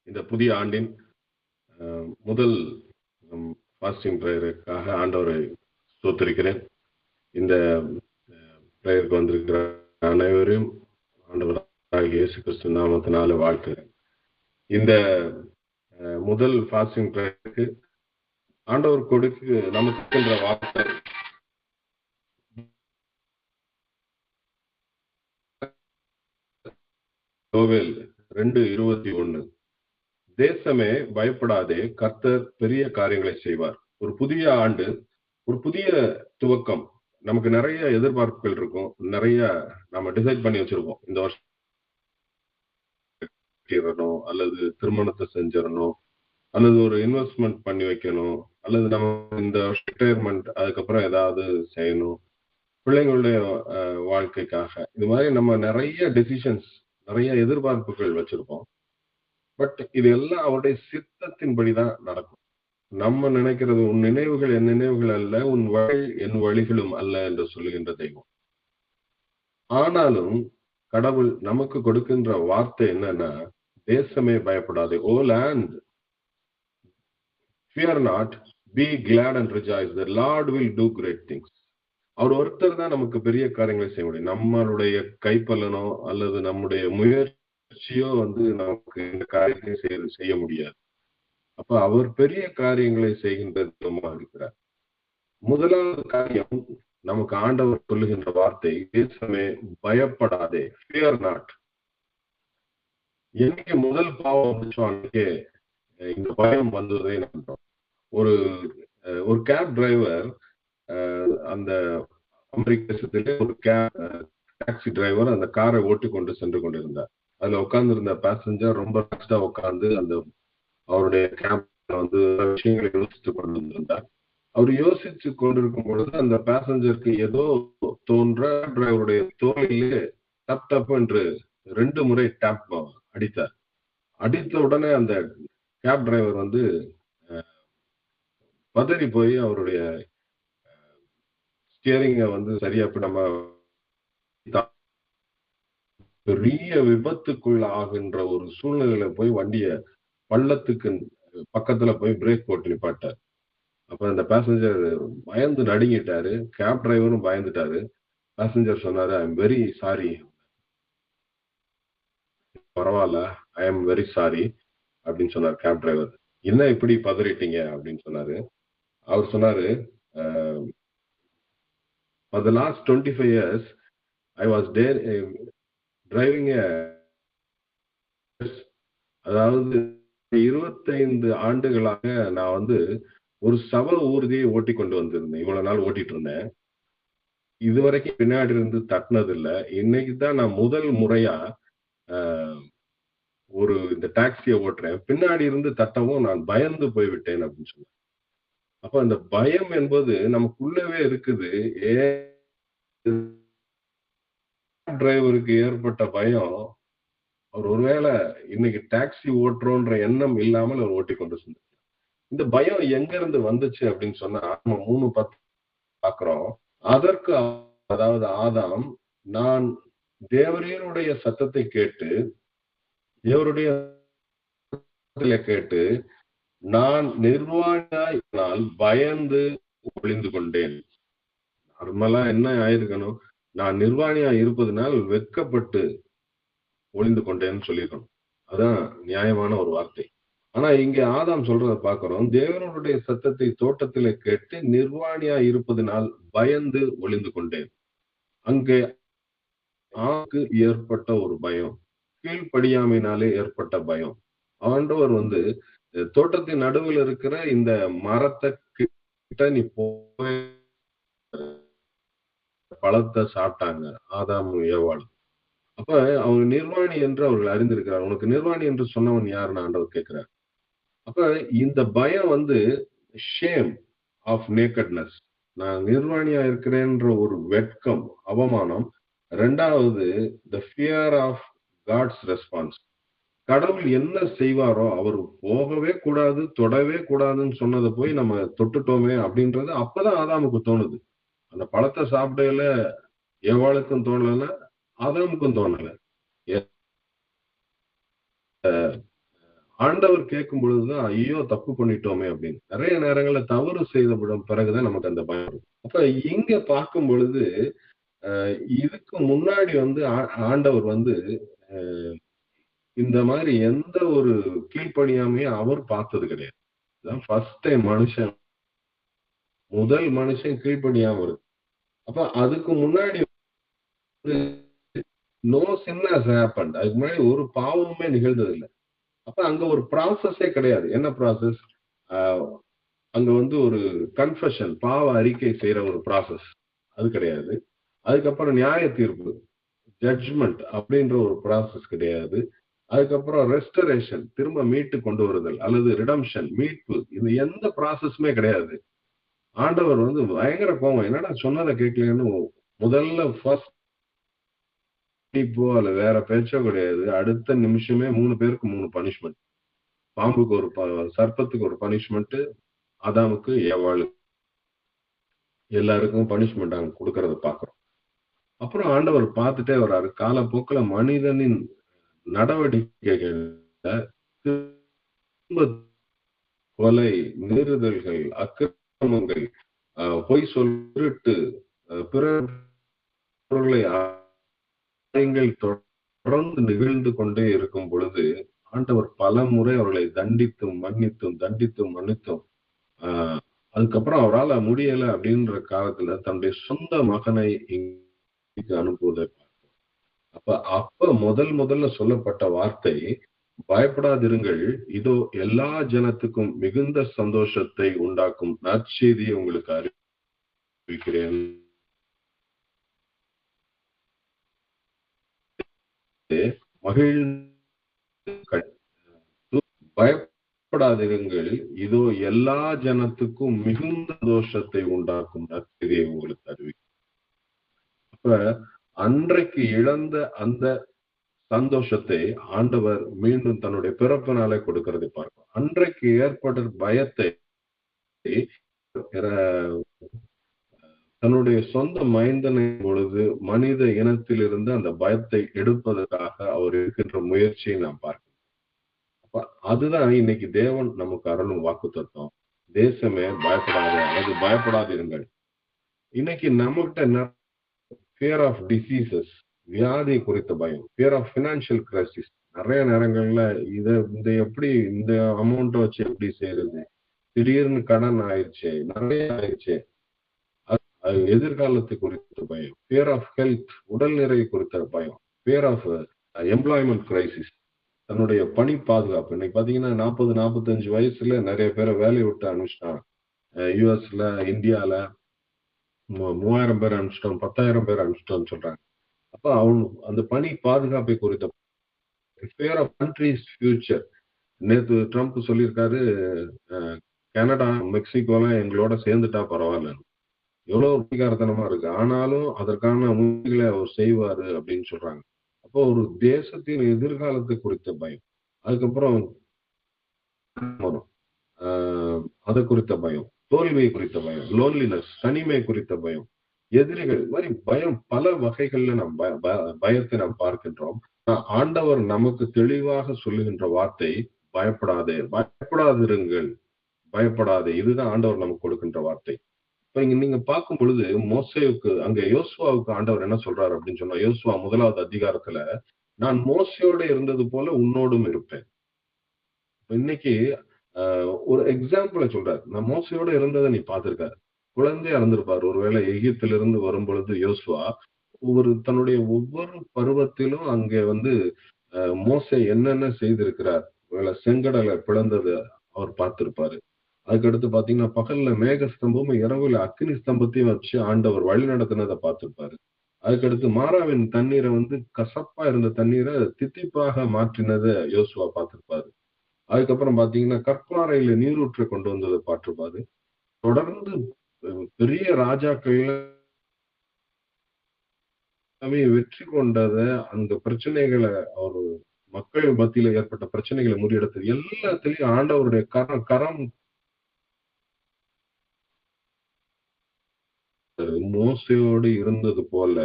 இந்த புதிய ஆண்டின் முதல் ஃபாஸ்டிங் ப்ரேயருக்காக ஆண்டவரை ஸ்தோத்திரிக்கிறேன். இந்த ப்ரேயருக்கு வந்திருக்கிற அனைவரையும் ஆண்டவராகிய இயேசு கிறிஸ்து நாமத்தினால வாழ்த்துகிறேன். இந்த முதல் ஃபாஸ்டிங் ப்ரேயருக்கு ஆண்டவர் நமக்கு வார்த்தை யோவேல் 2:21. தேசமே பயப்படாதே, கர்த்தர் பெரிய காரியங்களை செய்வார். ஒரு புதிய ஆண்டு, ஒரு புதிய துவக்கம். நமக்கு நிறைய எதிர்பார்ப்புகள் இருக்கும், நிறைய நம்ம டிசைட் பண்ணி வச்சிருக்கோம். இந்த வருஷம் அல்லது திருமணத்தை செஞ்சிடணும், அல்லது ஒரு இன்வெஸ்ட்மெண்ட் பண்ணி வைக்கணும், அல்லது நம்ம இந்த ரிட்டையர்மெண்ட் அதுக்கப்புறம் ஏதாவது செய்யணும், பிள்ளைங்களுடைய வாழ்க்கைக்காக. இது மாதிரி நம்ம நிறைய டெசிஷன்ஸ், நிறைய எதிர்பார்ப்புகள் வச்சிருக்கோம். பட் இது எல்லாம் அவருடைய சித்தத்தின்படிதான் நடக்கும். நம்ம நினைக்கிறது, உன் நினைவுகள் என் நினைவுகள் அல்ல, உன் வழி என் வழிகளும் அல்ல என்று சொல்லுகின்ற தெய்வம். ஆனாலும் கடவுள் நமக்கு கொடுக்கின்ற வார்த்தை என்னன்னா, தேசமே பயப்படாது, ஓ land fear not, be glad and rejoice, the Lord will do great things. அவர் ஒருத்தர் தான் நமக்கு பெரிய காரியங்களை செய்ய முடியும். நம்மளுடைய கைப்பலனோ அல்லது நம்முடைய முயற்சியோ நமக்கு இந்த காரியத்தை செய்ய முடியாது. அப்ப அவர் பெரிய காரியங்களை செய்கின்ற தெய்வமாக இருக்கிறார். முதலாவது காரியம், நமக்கு ஆண்டவர் சொல்லுகின்ற வார்த்தை, தேசமே பயப்படாதே, fear not. என்னைக்கு முதல் பாவம் வந்துச்சோ அன்னைக்கே இந்த பயம் வந்ததே நம்புறோம். ஒரு கேப் டிரைவர், அந்த அமெரிக்க தேசத்திலே ஒரு டாக்ஸி டிரைவர் அந்த காரை ஓட்டி கொண்டு சென்று கொண்டிருந்தார். அதுல உட்கார்ந்து இருந்த பேசஞ்சர் ரொம்ப உட்கார்ந்து அந்த அவருடைய கேப்ல விஷயங்களை யோசித்து கொண்டிருந்தார். அவர் யோசிச்சு கொண்டிருக்கும் பொழுது அந்த பேசஞ்சருக்கு ஏதோ தோன்ற டிரைவருடைய தோளிலே டப் டப் என்று 2 முறை டேப் அடித்தார். அடித்த உடனே அந்த கேப் டிரைவர் பதறி போய் அவருடைய ஸ்டியரிங்க சரியா நம்ம பெரிய விபத்துக்குள்ள ஆகின்ற ஒரு சூழ்நிலையில போய் வண்டிய பள்ளத்துக்கு பக்கத்துல போய் பிரேக் போட்டு நிப்பாட்டார். அப்ப அந்த பேசஞ்சர் பயந்து நடுங்கிட்டாரு, கேப் டிரைவரும் பயந்துட்டாரு. பேசஞ்சர் சொன்னாரு, ஐ எம் வெரி சாரி. பரவாயில்ல, ஐ எம் வெரி சாரி அப்படின்னு சொன்னார் கேப் டிரைவர். என்ன இப்படி பதறிட்டீங்க அப்படின்னு சொன்னாரு. அவர் சொன்னாரு, for the last 25 years I was there driving அதாவது 25 ஆண்டுகளாக நான் ஒரு சவ ஊர்தியை ஓட்டி கொண்டு வந்திருந்தேன். இவ்வளவு நாள் ஓட்டிட்டு இருந்தேன். இதுவரைக்கும் பின்னாடி இருந்து தட்டினது இல்லை. இன்னைக்கு தான் நான் முதல் முறையா இந்த டாக்ஸியை ஓட்டுறேன். பின்னாடி இருந்து தட்டவும் நான் பயந்து போய்விட்டேன் அப்படின்னு சொன்னேன். அப்ப அந்த பயம் என்பது நமக்குள்ளவே இருக்குது. டிரைவருக்கு ஏற்பட்ட பயம், அவர் ஒருவேளை இன்னைக்கு டாக்ஸி ஓட்டுறோன்ற எண்ணம் இல்லாமல் அவர் ஓட்டி கொண்டு சென்றார். இந்த பயம் எங்க இருந்து வந்துச்சு அப்படின்னு சொன்னா, நம்ம 3:10 பாக்குறோம். அதற்கு அதாவது ஆதாம், நான் தேவரீருடைய சத்தத்தை கேட்டு தேவருடைய கேட்டு நான் நிர்வாணியாய் பயந்து ஒளிந்து கொண்டேன். நார்மலா என்ன ஆயிருக்கணும், நான் நிர்வாணியா இருப்பதனால் வெட்கப்பட்டு ஒளிந்து கொண்டேன்னு சொல்லியிருக்கணும். அதான் நியாயமான ஒரு வார்த்தை. ஆனா இங்க ஆதாம் சொல்றத பாக்குறோம், தேவனுடைய சத்தத்தை தோட்டத்திலே கேட்டு நிர்வாணியா இருப்பதனால் பயந்து ஒளிந்து கொண்டேன். அங்கே ஆக்கு ஏற்பட்ட ஒரு பயம், கீழ்ப்படியாமையினாலே ஏற்பட்ட பயம். ஆண்டவர் தோட்டத்தின் நடுவில் இருக்கிற இந்த மரத்தை கிட்ட நீ போய் பழத்தை சாப்பிட்டாங்க ஆதாம் ஏவாள். அப்ப அவங்க நிர்வாணி என்று அவர்கள் அறிந்திருக்கிறார். உனக்கு நிர்வாணி என்று சொன்னவன் யாருன்னு ஆண்டவர் கேட்கிறார். அப்ப இந்த பயம் ஷேம் ஆஃப் நேக்கட்னஸ், நான் நிர்வாணியா இருக்கிறேன்ற ஒரு வெட்கம், அவமானம். ரெண்டாவது the fear of God's response. கடவுள் என்ன செய்வாரோ, அவர் போகவே கூடாது, தொடவே கூடாதுன்னு சொன்னதை போய் நம்ம தொட்டுட்டோமே அப்படின்றது அப்பதான் ஆதாமுக்கு தோணுது. அந்த பழத்தை சாப்பிடையில ஏவாளுக்கும் தோணல, ஆதாமுக்கும் தோணல. ஆண்டவர் கேட்கும் பொழுதுதான் ஐயோ தப்பு பண்ணிட்டோமே அப்படின்னு. நிறைய நேரங்கள்ல தவறு செய்த பிறகுதான் நமக்கு அந்த பயம் வரும். அப்ப இங்க பார்க்கும் பொழுது இதுக்கு முன்னாடி வந்து ஆண்டவர் வந்து இந்த மாதிரி எந்த ஒரு கீழ்ப்படியாமையும் அவர் பார்த்தது கிடையாது. ஃபர்ஸ்ட் டைம் முதல் மனுஷன் கீழ்ப்படியாம இருக்கு. அப்ப அதுக்கு முன்னாடி நோ சின் ஹஸ் ஹேப்பன்ட். அதுக்கு முன்னாடி ஒரு பாவமுமே நிகழ்ந்தது இல்லை. அப்ப அங்க ஒரு ப்ராசஸே கிடையாது. என்ன ப்ராசஸ்? அங்க வந்து ஒரு கன்ஃபெஷன், பாவ அறிக்கை செய்யற ஒரு ப்ராசஸ் அது கிடையாது. அதுக்கப்புறம் நியாய தீர்ப்பு, ஜட்ஜ்மெண்ட் அப்படின்ற ஒரு ப்ராசஸ் கிடையாது. அதுக்கப்புறம் ரெஸ்டரேஷன், திரும்ப மீட்டு கொண்டு வருதல் அல்லது ரிடம்ஷன், மீட்பு, இது எந்த ப்ராசஸுமே கிடையாது. ஆண்டவர் வந்து பயங்கர கோவம். என்னடா சொன்னதை கேட்கலன்னு முதல்ல ஃபர்ஸ்ட் இப்போ அல்ல வேற பேச்சோ கிடையாது. அடுத்த நிமிஷமே 3 பேருக்கு 3 பனிஷ்மெண்ட். பாம்புக்கு ஒரு சர்ப்பத்துக்கு ஒரு பனிஷ்மெண்ட், ஆதாமுக்கு ஏவாளுக்கு எல்லாருக்கும் பனிஷ்மெண்ட் அங்க கொடுக்கறத பாக்குறோம். அப்புறம் ஆண்டவர் பார்த்துட்டே வர்றாரு. காலப்போக்கில் மனிதனின் நடவடிக்கைகள்ல கொலை, மீறுதல்கள், அக்கிரமங்கள், பொய் சொல், திருட்டு, பிற பொருளை தொடர்ந்து நிகழ்ந்து கொண்டே இருக்கும் பொழுது ஆண்டவர் பல முறை அவர்களை தண்டித்தும் மன்னித்தும் அதுக்கப்புறம் அவரால் முடியல அப்படின்ற காலத்துல தன்னுடைய சொந்த மகனை இங்கு அனுப்புவதை அப்ப முதல்ல சொல்லப்பட்ட வார்த்தை, பயப்படாதிருங்கள், இதோ எல்லா ஜனத்துக்கும் மிகுந்த சந்தோஷத்தை உண்டாக்கும் நற்செய்தியை உங்களுக்கு அறிவிக்கிறேன். பயப்படாதிருங்கள், இதோ எல்லா ஜனத்துக்கும் மிகுந்த சந்தோஷத்தை உண்டாக்கும் நற்செய்தியை உங்களுக்கு அறிவிக்கிறேன். அப்ப அன்றைக்கு இழந்த அந்த சந்தோஷத்தை ஆண்டவர் மீண்டும் தன்னுடைய பிறப்பு நாளை கொடுக்கிறதை பார்க்கும். அன்றைக்கு ஏற்பட்ட பயத்தை தன்னுடைய சொந்த மைந்தனை பொழுது மனித இனத்திலிருந்து அந்த பயத்தை எடுப்பதற்காக அவர் இருக்கின்ற முயற்சியை நாம் பார்க்கிறோம். அப்ப அதுதான் இன்னைக்கு தேவன் நமக்கு அருளும் வாக்கு தத்துவம். தேசமே பயப்படாத அல்லது பயப்படாதிருங்கள். இன்னைக்கு நம்மகிட்ட ஃபியர் ஆஃப் டிசீசஸ், வியாதி குறித்த பயம், ஃபியர் ஆஃப் பினான்சியல் கிரைசிஸ். நிறைய நேரங்கள்ல இந்த எப்படி இந்த அமௌண்ட்டை வச்சு எப்படி செய்யறது, திடீர்னு கடன் ஆயிடுச்சு, நிறைய ஆயிடுச்சு, எதிர்காலத்தை குறித்த பயம், ஃபியர் ஆஃப் ஹெல்த், உடல்நிலை குறித்த பயம், ஃபியர் ஆஃப் எம்ப்ளாய்மெண்ட் கிரைசிஸ், தன்னுடைய பணி பாதுகாப்பு. இன்னைக்கு பாத்தீங்கன்னா 40-45 வயசுல நிறைய பேரை வேலையை விட்டு அனுப்பிச்சிட்டாங்க. யூஎஸ்ல, இந்தியால 3000 பேர் அனுப்பிச்சிட்டோம், 10,000 பேர் அனுப்பிச்சிட்டோம்னு சொல்றாங்க. அப்ப அவங்க அந்த பணி பாதுகாப்பை குறித்த ஃபியர் ஆஃப் கண்ட்ரிஸ் ஃபியூச்சர். நேற்று ட்ரம்ப் சொல்லியிருக்காரு, கனடா, மெக்சிகோலாம் எங்களோட சேர்ந்துட்டா பரவாயில்ல. எவ்வளவு அதிகாரத்தனமா இருக்கு. ஆனாலும் அதற்கான முயற்சிகளை அவர் செய்வாரு அப்படின்னு சொல்றாங்க. அப்போ ஒரு தேசத்தின் எதிர்காலத்தை குறித்த பயம், அதுக்கப்புறம் அதை குறித்த பயம், தோல்வியை குறித்த பயம், லோன்லினஸ், தனிமை குறித்த பயம், எதிரிகள், இது மாதிரி பயம் பல வகைகள்ல நாம் பயத்தை நாம் பார்க்கின்றோம். ஆண்டவர் நமக்கு தெளிவாக சொல்லுகின்ற வார்த்தை, பயப்படாதே, பயப்படாதிருங்கள், பயப்படாதே. இதுதான் ஆண்டவர் நமக்கு கொடுக்கின்ற வார்த்தை. இப்ப இங்க நீங்க பார்க்கும் பொழுது மோசேவுக்கு, அங்க யோசுவாவுக்கு ஆண்டவர் என்ன சொல்றாரு அப்படின்னு சொன்னா, யோசுவா 1வது அதிகாரத்துல, நான் மோசையோட இருந்தது போல உன்னோடும் இருப்பேன். இன்னைக்கு ஒரு எக்ஸாம்பிள சொல்றாரு. நான் மோசையோட இருந்ததை நீ பார்த்திருக்காரு. குழந்தையா இருந்திருப்பாரு. ஒருவேளை எகிப்திலிருந்து வரும் பொழுது யோசுவா தன்னுடைய ஒவ்வொரு பருவத்திலும் அங்கே வந்து மோசே என்னென்ன செய்திருக்கிறார், ஒருவேளை செங்கடலை பிளந்தது அவர் பார்த்திருப்பாரு. அதுக்கடுத்து பாத்தீங்கன்னா பகல்ல மேக ஸ்தம்பமும் இரவுல அக்னி ஸ்தம்பத்தையும் வச்சு ஆண்டவர் வழி நடத்தினதை பார்த்திருப்பாரு. அதுக்கடுத்து மாறாவின் தண்ணீரை வந்து கசப்பா இருந்த தண்ணீரை தித்திப்பாக மாற்றினதை யோசுவா பார்த்திருப்பாரு. அதுக்கப்புறம் பாத்தீங்கன்னா கற்பாறையில நீரூற்றை கொண்டு வந்ததை பார்த்திருப்பாரு. தொடர்ந்து பெரிய ராஜாக்கள் வெற்றி கொண்டத, அந்த பிரச்சனைகளை அவர் மக்கள் மத்தியில ஏற்பட்ட பிரச்சனைகளை முறியெடுத்தது எல்லாத்திலையும் ஆண்டவருடைய கரம் மோசையோடு இருந்தது போல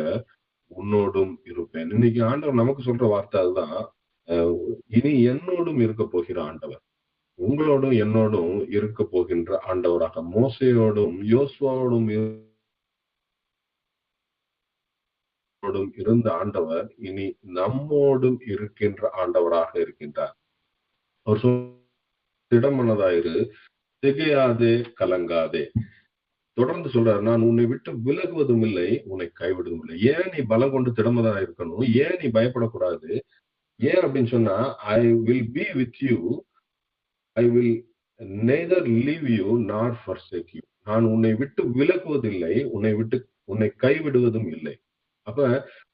உன்னோடும் இருப்பேன். இன்னைக்கு ஆண்டவர் நமக்கு சொல்ற வார்த்தை அதுதான். இனி என்னோடும் இருக்க போகிற ஆண்டவர், உங்களோடும் என்னோடும் இருக்க போகின்ற ஆண்டவராக, மோசையோடும் யோசுவாவோடும் இருந்த ஆண்டவர் இனி நம்மோடும் இருக்கின்ற ஆண்டவராக இருக்கின்றார். அவர் திடமனதாயிரு, திகையாதே, கலங்காதே. தொடர்ந்து சொல்றாரு, நான் உன்னை விட்டு விலகுவதும் இல்லை, உன்னை கைவிடுவதும் இல்லை. ஏன் நீ பலம் கொண்டு திடமனதா இருக்கணும்? ஏன் நீ பயப்படக்கூடாது? ஏன் அப்படின்னு சொன்னா, I will be with you, I will neither leave you நார் forsake யூ. நான் உன்னை விட்டு விலகுவதில்லை, உன்னை கைவிடுவதும் இல்லை. அப்ப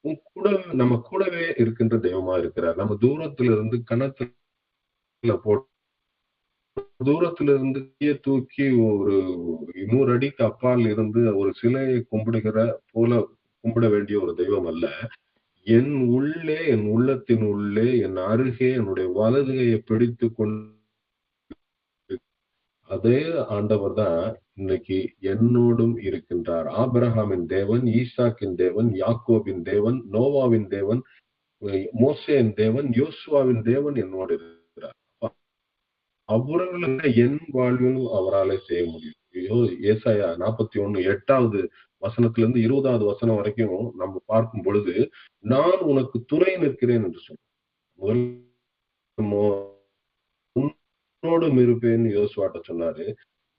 உன் கூட, நம்ம கூடவே இருக்கின்ற தெய்வமா இருக்கிறார். நம்ம தூரத்துல இருந்து கணத்துல போட்டு, தூரத்துல இருந்து தூக்கி ஒரு 100 அடிக்கு அப்பால் இருந்து ஒரு சிலையை கும்பிடுகிற போல கும்பிட வேண்டிய ஒரு தெய்வம் அல்ல. என் உள்ளே, என் உள்ளத்தின் உள்ளே, என் அருகே என்னுடைய வலதுகையை பிடித்து கொண்டு அதே ஆண்டவர் தான் இன்னைக்கு என்னோடும் இருக்கின்றார். ஆபிரகாமின் தேவன், ஈசாக்கின் தேவன், யாக்கோபின் தேவன், நோவாவின் தேவன், மோசேயின் தேவன், யோசுவாவின் தேவன் என்னோடு இருக்கிறார். அவர்களுக்கு என் வாழ்விலும் அவராலே செய்ய முடியும். ஏசாயா 41:8 வசனத்திலிருந்து 20 வசனம் வரைக்கும் நம்ம பார்க்கும் பொழுது, நான் உனக்கு துணை நிற்கிறேன் என்று சொல்றேன். உன்னோடும் இருப்பேன் யோசுவாட்ட சொன்னாரு.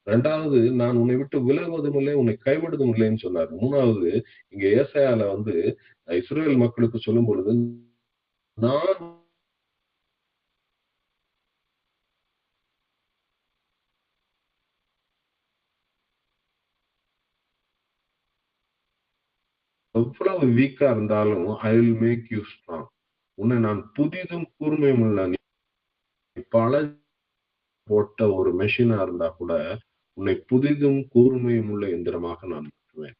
2வது, நான் உன்னை விட்டு விலகுவதும் இல்லை, உன்னை கைவிடுவதும் இல்லைன்னு சொன்னாரு. 3வது, இங்க ஏசாயால இஸ்ரவேல் மக்களுக்கு சொல்லும் பொழுது, நான் எவ்வளவு வீக்கா இருந்தாலும் I will make you strong. உன்னை நான் புதிதும் கூர்மையும் உள்ள, பல போட்ட ஒரு மெஷினா இருந்தா கூட உன்னை புதிதும் கூர்மையும் உள்ள எந்திரமாக நான் மாற்றுவேன்.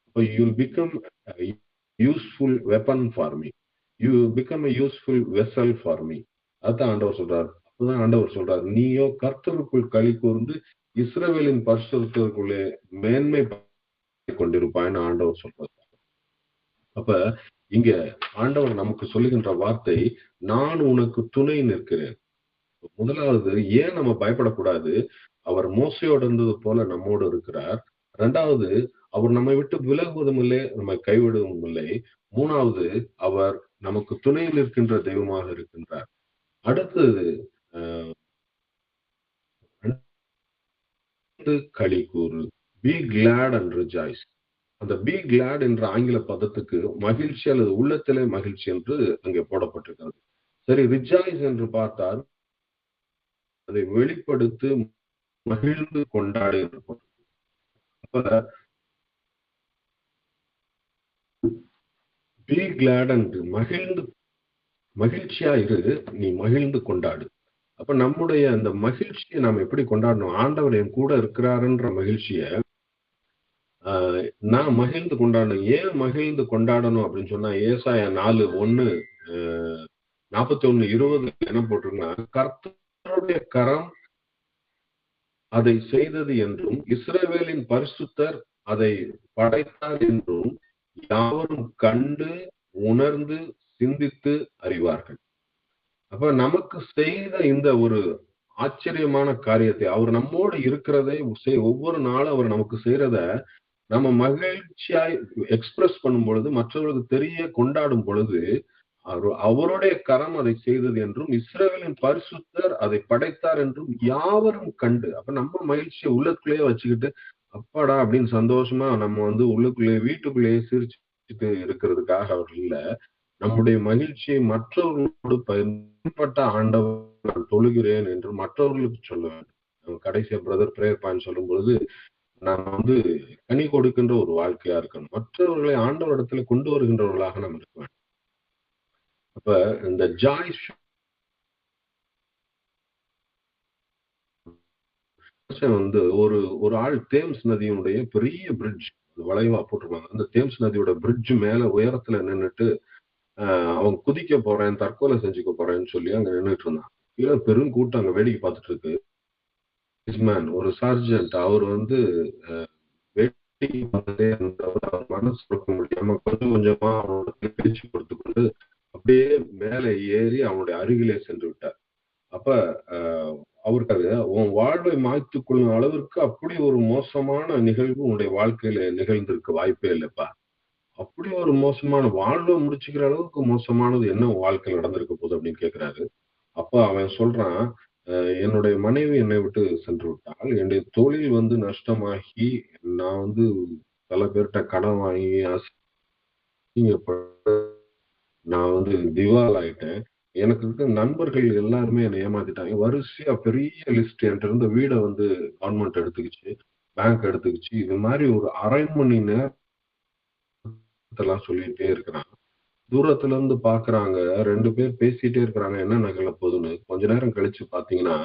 அப்ப you will become useful weapon for me, you become a useful vessel for me. அதான் ஆண்டவர் சொல்றாரு. அப்பதான் ஆண்டவர் சொல்றாரு, நீயோ கர்த்தருக்குள் களி கூர்ந்து இஸ்ரவேலின் பரிசுத்தருக்குள்ளே மேன்மை கொண்டிருப்பாய்ன்னு ஆண்டவர் சொல்றாரு. அப்ப இங்க ஆண்டவர் நமக்கு சொல்லுகின்ற வார்த்தை, நான் உனக்கு துணை நிற்கிறேன். முதலாவது, ஏன் நம்ம பயப்படக்கூடாது? அவர் மோசையோடு இருந்தது போல நம்மோடு இருக்கிறார். 2வது, அவர் நம்மை விட்டு விலகுவதும் இல்லை, நம்மை கைவிடுவதும் இல்லை. 3வது, அவர் நமக்கு துணை நிற்கின்ற தெய்வமாக இருக்கின்றார். அடுத்தது, களி கூறு, பி கிளாட் அண்ட் ரிஜாய்ஸ். அந்த பி கிளாட் என்ற ஆங்கில பதத்துக்கு மகிழ்ச்சி அல்லது உள்ளத்திலே மகிழ்ச்சி என்று அங்கே போடப்பட்டிருக்கிறது. சரி, ரிஜாய்ஸ் என்று பார்த்தால் அதை வெளிப்படுத்து, மகிழ்ந்து கொண்டாடு என்று போட்டிருக்கிறது. பி கிளாட் என்று மகிழ்ச்சியா இரு, நீ மகிழ்ந்து கொண்டாடு. அப்ப நம்முடைய அந்த மகிழ்ச்சியை நாம் எப்படி கொண்டாடணும்? ஆண்டவர் என் கூட இருக்கிறாருன்ற மகிழ்ச்சிய நான் மகிழ்ந்து கொண்டாடணும். ஏன் மகிழ்ந்து கொண்டாடணும் அப்படின்னு சொன்னா, ஏசாயா 4:1, 41:20 என்ன போட்டிருக்குன்னா, கர்த்தருடைய கரம் அதை செய்தது என்றும் இஸ்ரவேலின் பரிசுத்தர் அதை படைத்தார் என்றும் யாவரும் கண்டு உணர்ந்து சிந்தித்து அறிவார்கள். அப்ப நமக்கு செய்த இந்த ஒரு ஆச்சரியமான காரியத்தை, அவர் நம்மோடு இருக்கிறதை ஒவ்வொரு நாளும் அவர் நமக்கு செய்யறத நம்ம மகிழ்ச்சியாய் எக்ஸ்பிரஸ் பண்ணும் பொழுது, மற்றவர்களுக்கு தெரிய கொண்டாடும் பொழுது, அவருடைய கரம் அதை செய்தது என்றும் இஸ்ரவேலின் பரிசுத்தர் அதை படைத்தார் என்றும் யாவரும் கண்டு. அப்ப நம்ம மகிழ்ச்சியை உள்ளுக்குள்ளேயே வச்சுக்கிட்டு அப்பாடா அப்படின்னு சந்தோஷமா நம்ம உள்ளுக்குள்ளேயே வீட்டுக்குள்ளேயே சிரிச்சுட்டு இருக்கிறதுக்காக அவர் இல்ல, நம்முடைய மகிழ்ச்சியை மற்றவர்களோடு பயன்பட்ட ஆண்டவர் நான் தொழுகிறேன் என்று மற்றவர்களுக்கு சொல்ல வேண்டும். கடைசியா பிரதர் பிரேயர் பாயிண்ட் சொல்லும் பொழுது, நாம் கனி கொடுக்கின்ற ஒரு வாழ்க்கையா இருக்கணும். மற்றவர்களை ஆண்டவரிடத்துல கொண்டு வருகின்றவர்களாக நாம் இருக்க வேண்டும். அப்ப இந்த ஜாய் ஒரு ஆள் தேம்ஸ் நதியினுடைய பெரிய பிரிட்ஜ் வளைவா போட்டிருப்பாங்க. அந்த தேம்ஸ் நதியோட பிரிட்ஜ் மேல உயரத்துல நின்றுட்டு அவன் குதிக்க போறேன், தற்கொலை செஞ்சுக்க போறேன்னு சொல்லி அங்க நின்றுட்டு இருந்தான். கீழே பெரும் கூட்டம் அங்க வேடிக்கை பார்த்துட்டு இருக்கு. ஒரு சர்ஜென்ட் அவர் வேடிக்கை பார்த்துட்டே இருந்தவர் மனசு கொடுக்க முடியாம கொஞ்சம் கொஞ்சமா அவனோட பேச்சு கொடுத்து கொண்டு அப்படியே மேலே ஏறி அவனுடைய அருகிலே சென்று விட்டார். அப்ப அவருக்கு உன் வாழ்வை மாய்த்துக் கொள்ளும் அளவிற்கு அப்படி ஒரு மோசமான நிகழ்வு உன்னுடைய வாழ்க்கையில நிகழ்ந்திருக்க வாய்ப்பே இல்லப்பா. அப்படி ஒரு மோசமான வாழ்வை முடிச்சுக்கிற அளவுக்கு மோசமானது என்ன உன் வாழ்க்கையில நடந்திருக்க போகுது அப்படின்னு கேட்கிறாரு. அப்ப அவன் சொல்றான், என்னுடைய மனைவி என்னை விட்டு சென்று விட்டாள். என்னுடைய தொழில் நஷ்டமாகி, நான் பல பேர்ட்ட கடன் வாங்கி அசிங்கப்பட்டு நான் திவால் ஆயிட்டேன். எனக்கு இருக்க நண்பர்கள் எல்லாருமே என்னை ஏமாத்திட்டாங்க. வரிசையா பெரிய லிஸ்ட் என்ட்ட இருந்த வீட கவர்ன்மெண்ட் எடுத்துக்கிச்சு, பேங்க் எடுத்துக்கிச்சு. இது மாரி ஒரு 1/2 மணி நேரத்தெல்லாம் சொல்லிட்டே இருக்கிறான். தூரத்துல இருந்து பாக்குறாங்க. 2 பேர் பேசிட்டே இருக்கிறாங்க. என்ன நிகழ போகுதுன்னு. கொஞ்ச நேரம் கழிச்சு பாத்தீங்கன்னா,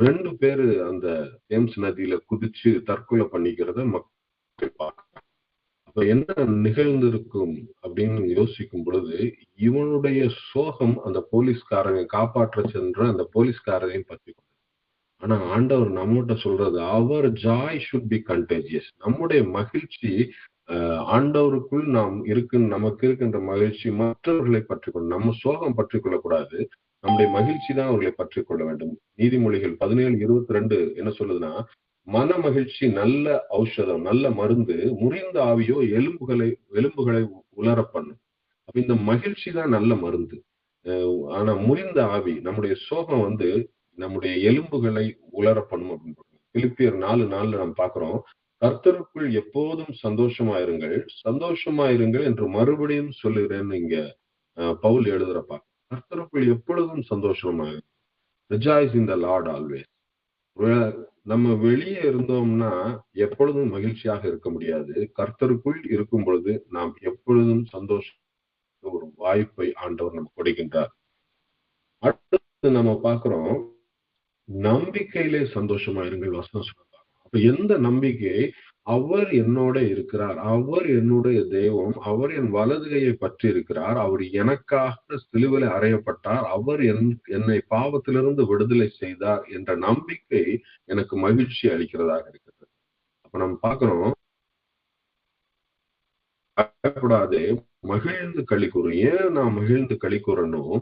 2 பேரு அந்த தேம்ஸ் நதியில குதிச்சு தற்கொலை பண்ணிக்கிறத மக்கள் பார்க்குறாங்க. அப்ப என்ன நிகழ்ந்திருக்கும் அப்படின்னு யோசிக்கும் பொழுது, இவனுடைய சோகம் அந்த போலீஸ்காரங்க காப்பாற்ற சென்ற அந்த போலீஸ்காரரையும் பற்றி. ஆனா ஆண்டவர் நம்மகிட்ட சொல்றது, அவர் ஜாய் ஷுட் பி கண்டேஜியஸ். நம்முடைய மகிழ்ச்சி ஆண்டவருக்குள் நமக்கு இருக்கின்ற மகிழ்ச்சி மற்றவர்களை பற்றிக்கொள்ளும். நம்ம சோகம் பற்றிக்கொள்ளக்கூடாது. நம்முடைய மகிழ்ச்சி தான் அவர்களை பற்றிக்கொள்ள வேண்டும். நீதிமொழிகள் 17:22 என்ன சொல்லுதுன்னா, மன மகிழ்ச்சி நல்ல ஔஷதம், நல்ல மருந்து. முறிந்த ஆவியோ எலும்புகளை உலர பண்ணும். அப்ப இந்த மகிழ்ச்சி தான் நல்ல மருந்து. ஆனா முறிந்த ஆவி, நம்முடைய சோகம் நம்முடைய எலும்புகளை உலர பண்ணும் அப்படின்னு. பிலிப்பியர் 4:4 நாம் பார்க்கிறோம். கர்த்தருக்குள் எப்போதும் சந்தோஷமாயிருங்கள், சந்தோஷமாயிருங்கள் என்று மறுபடியும் சொல்லுகிறேன்னு இங்க பவுல் எழுதுறப்பா. கர்த்தருக்குள் எப்பொழுதும் சந்தோஷமாயிருங்க. Rejoice in the lord always. நம்ம வெளியே இருந்தோம்னா எப்பொழுதும் மகிழ்ச்சியாக இருக்க முடியாது. கர்த்தருக்குள் இருக்கும் பொழுது நாம் எப்பொழுதும் சந்தோஷம் ஒரு வாய்ப்பை ஆண்டவர் நமக்கு கொடுக்கின்றார். அடுத்து நம்ம பார்க்கிறோம், நம்பிக்கையிலே சந்தோஷமா இருங்கள் வசனம் சொல்றாங்க. அப்ப எந்த நம்பிக்கை? அவர் என்னோட இருக்கிறார், அவர் என்னுடைய தெய்வம், அவர் என் வலது கையை பற்றி இருக்கிறார், அவர் எனக்காக சிலுவையில் அறையப்பட்டார், அவர் என்னை பாவத்திலிருந்து விடுதலை செய்தார் என்ற நம்பிக்கை எனக்கு மகிழ்ச்சி அளிக்கிறதாக இருக்கிறது. அப்ப நம்ம பார்க்கிறோம், பயப்படாதே, மகிழ்ந்து களி கூறு. ஏன் நான் மகிழ்ந்து களி கூறணும்?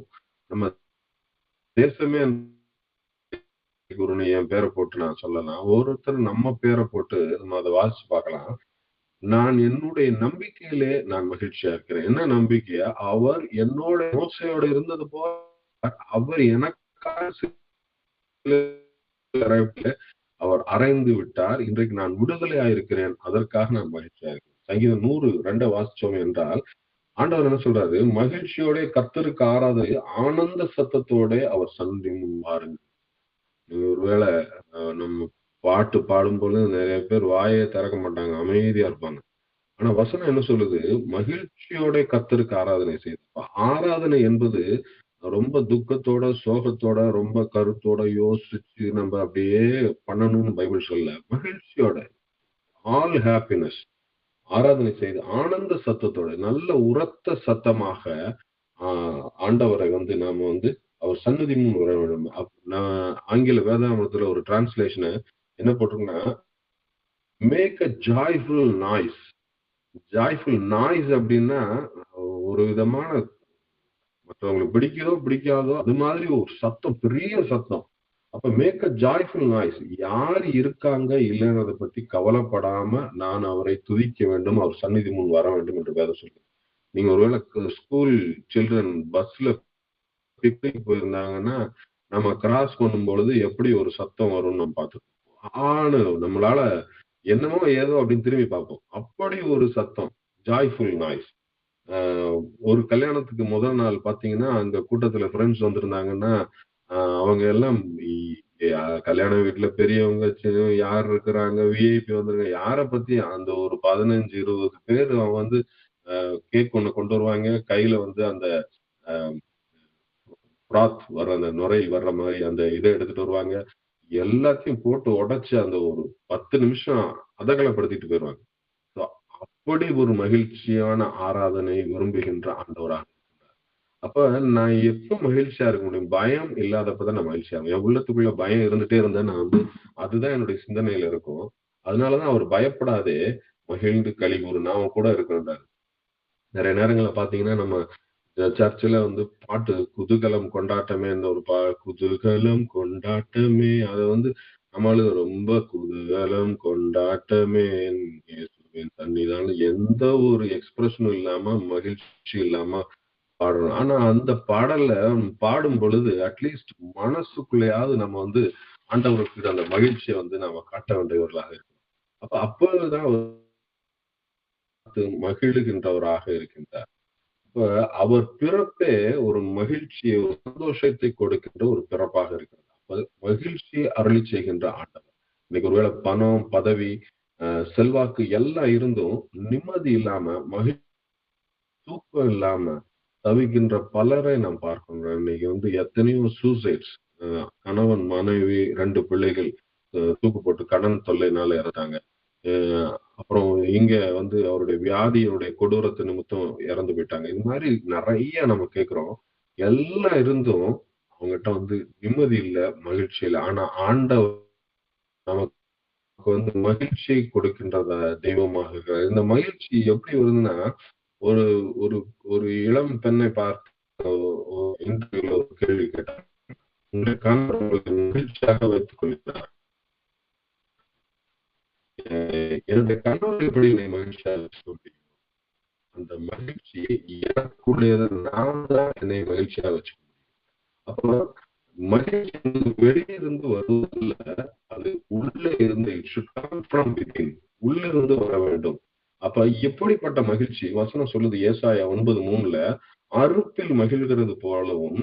நம்ம தேசமே குருன்னு என் பேரை போட்டு நான் சொல்லலாம். ஒருத்தர் நம்ம பேரை போட்டு நம்ம அதை வாசிச்சு பார்க்கலாம். நான் என்னுடைய நம்பிக்கையிலே நான் மகிழ்ச்சியா இருக்கிறேன். என்ன நம்பிக்கையா? அவர் என்னோட மோசையோட இருந்தது போல அவர் எனக்காக அவர் அறைந்து விட்டார். இன்றைக்கு நான் விடுதலையா இருக்கிறேன். அதற்காக நான் மகிழ்ச்சியா இருக்கிறேன். சங்கீதம் 102 வாசிச்சோம் என்றால், ஆண்டவர் என்ன சொல்றாரு? மகிழ்ச்சியோட கர்த்தருக்கு ஆராதனை, ஆனந்த சத்தத்தோட அவர் சந்நிதி முன் வாருங்கள். ஒருவேளை நம்ம பாட்டு பாடும்போது நிறைய பேர் வாயே திறக்க மாட்டாங்க, அமைதியா இருப்பாங்க. ஆனா வசனம் என்ன சொல்லுது? மகிழ்ச்சியோட கர்த்தருக்கு ஆராதனை செய்து. ஆராதனை என்பது ரொம்ப துக்கத்தோட, சோகத்தோட, ரொம்ப கருத்தோட யோசிச்சு நம்ம அப்படியே பண்ணணும்னு பைபிள் சொல்லல. மகிழ்ச்சியோட, ஆல் ஹாப்பினஸ் ஆராதனை செய்து ஆனந்த சத்தத்தோட, நல்ல உரத்த சத்தமாக ஆண்டவரை நாம அவர் சந்நிதி முன் வர வேண்டும். நான் ஆங்கில வேதாகமத்துல ஒரு டிரான்ஸ்லேஷனை என்ன போட்டிருக்குன்னா, make a joyful noise. Joyful noise அப்படின்னா ஒரு விதமான, மற்றவங்களுக்கு பிடிக்குதோ பிடிக்காதோ அது மாதிரி ஒரு சத்தம், பெரிய சத்தம். அப்ப மேக் அ ஜாய்ஃபுல் நாய்ஸ். யார் இருக்காங்க இல்லைன்றதை பத்தி கவலைப்படாம நான் அவரை துதிக்க வேண்டும், அவர் சந்நிதி முன் வர வேண்டும் என்று வேதம் சொல்லுங்க. நீங்க ஒருவேளை ஸ்கூல் சில்ட்ரன் பஸ்ல பிக்னிக் போயிருந்தாங்கன்னா, நம்ம கிராஸ் பண்ணும் பொழுது எப்படி ஒரு சத்தம் வரும்னு நம்ம பார்த்துருப்போம். நம்மளால என்னமோ ஏதோ அப்படின்னு திரும்பி பார்ப்போம். அப்படி ஒரு சத்தம், ஜாய்ஃபுல் நாய்ஸ். ஒரு கல்யாணத்துக்கு முதல் நாள் பாத்தீங்கன்னா, அந்த கூட்டத்துல ஃப்ரெண்ட்ஸ் வந்திருந்தாங்கன்னா, அவங்க எல்லாம் கல்யாண வீட்டுல பெரியவங்க யார் இருக்கிறாங்க, விஐபி வந்துருங்க, யார பத்தி அந்த ஒரு 15, 20 பேர் அவங்க கேக் ஒண்ணு கொண்டு வருவாங்க. கையில அந்த பிராத் வர்ற அந்த நுரையில் வர்ற மாதிரி அந்த இதை எடுத்துட்டு வருவாங்க. எல்லாத்தையும் போட்டு உடைச்சு அந்த ஒரு 10 நிமிஷம் அதகலப்படுத்திட்டு போயிருவாங்க. அப்படி ஒரு மகிழ்ச்சியான ஆராதனை விரும்புகின்ற ஆண்டவராக இருக்கிறார். அப்ப நான் எப்ப மகிழ்ச்சியா இருக்க முடியும்? பயம் இல்லாதப்பதான் நான் மகிழ்ச்சியா இருக்கும். என் உள்ளத்துக்குள்ள பயம் இருந்துட்டே இருந்தா நான் அதுதான் என்னுடைய சிந்தனையில இருக்கும். அதனாலதான் அவர் பயப்படாதே, மகிழ்ந்து களி கூறு, நான் கூட இருக்கிறேன். நிறைய நேரங்கள்ல பாத்தீங்கன்னா, நம்ம சர்ச்சில் வந்து பாட்டு குதூகலம் கொண்டாட்டமே ஒரு குதூகலம் கொண்டாட்டமே அதை வந்து நம்மளுக்கு ரொம்ப குதூகலம் கொண்டாட்டமே இயேசுவின் சன்னிதானம் எந்த ஒரு எக்ஸ்பிரஷனும் இல்லாம மகிழ்ச்சி இல்லாம பாடுறோம். ஆனா அந்த பாடல்ல பாடும் பொழுது அட்லீஸ்ட் மனசுக்குள்ளேயாவது நம்ம வந்து ஆண்டவருக்கு அந்த மகிழ்ச்சியை வந்து நாம காட்ட வேண்டியவர்களாக இருக்கணும். அப்பொழுதுதான் மகிழுகின்றவராக இருக்கின்றார். அவர் பிறப்பே ஒரு மகிழ்ச்சியை ஒரு சந்தோஷத்தை கொடுக்கின்ற ஒரு பிறப்பாக இருக்கிறது. மகிழ்ச்சியை அருளி செய்கின்ற ஆண்டவர். இன்னைக்கு ஒருவேளை பணம், பதவி, செல்வாக்கு எல்லாம் இருந்தும் நிம்மதி இல்லாம தூக்கம் இல்லாம தவிக்கின்ற பலரை நாம் பார்க்கின்றோம். இன்னைக்கு வந்து எத்தனையோ சூசைட்ஸ், கணவன், மனைவி, 2 பிள்ளைகள் தூக்கு போட்டு கடன் தொல்லைனால இறந்தாங்க. அப்புறம் இங்க வந்து அவருடைய வியாதியுடைய கொடூரத்து நிமித்தம் இறந்து போயிட்டாங்க. இது மாதிரி நிறைய நம்ம கேட்கிறோம். எல்லாம் இருந்தும் அவங்ககிட்ட வந்து நிம்மதி இல்ல, மகிழ்ச்சி இல்ல. ஆனா ஆண்டவர் நமக்கு வந்து மகிழ்ச்சியை கொடுக்கின்ற தெய்வமாக இருக்கிறார். இந்த மகிழ்ச்சி எப்படி வருதுன்னா, ஒரு ஒரு ஒரு இளம் பெண்ணை பார்த்து இன்டர்வியூல ஒரு கேள்வி கேட்டாங்க. உங்களை காண்பவர்களை மகிழ்ச்சியாக வைத்துக் கொள்கிறார். என்னுடைய கணவர் எப்படி என்னை மகிழ்ச்சியாக வச்சுக்க முடியும்? அந்த மகிழ்ச்சி எனக்குள்ளேயே நான் தான் என்னை மகிழ்ச்சியாக வச்சுக்க முடியும். அப்போ மகிழ்ச்சி வெளியிருந்து வருவதில்ல, அது உள்ளே இருந்து உள்ள இருந்து வர வேண்டும். அப்ப எப்படிப்பட்ட மகிழ்ச்சி? வசனம் சொல்லுது ஏசாயா 9:3 அறுப்பில் மகிழ்கிறது போலவும்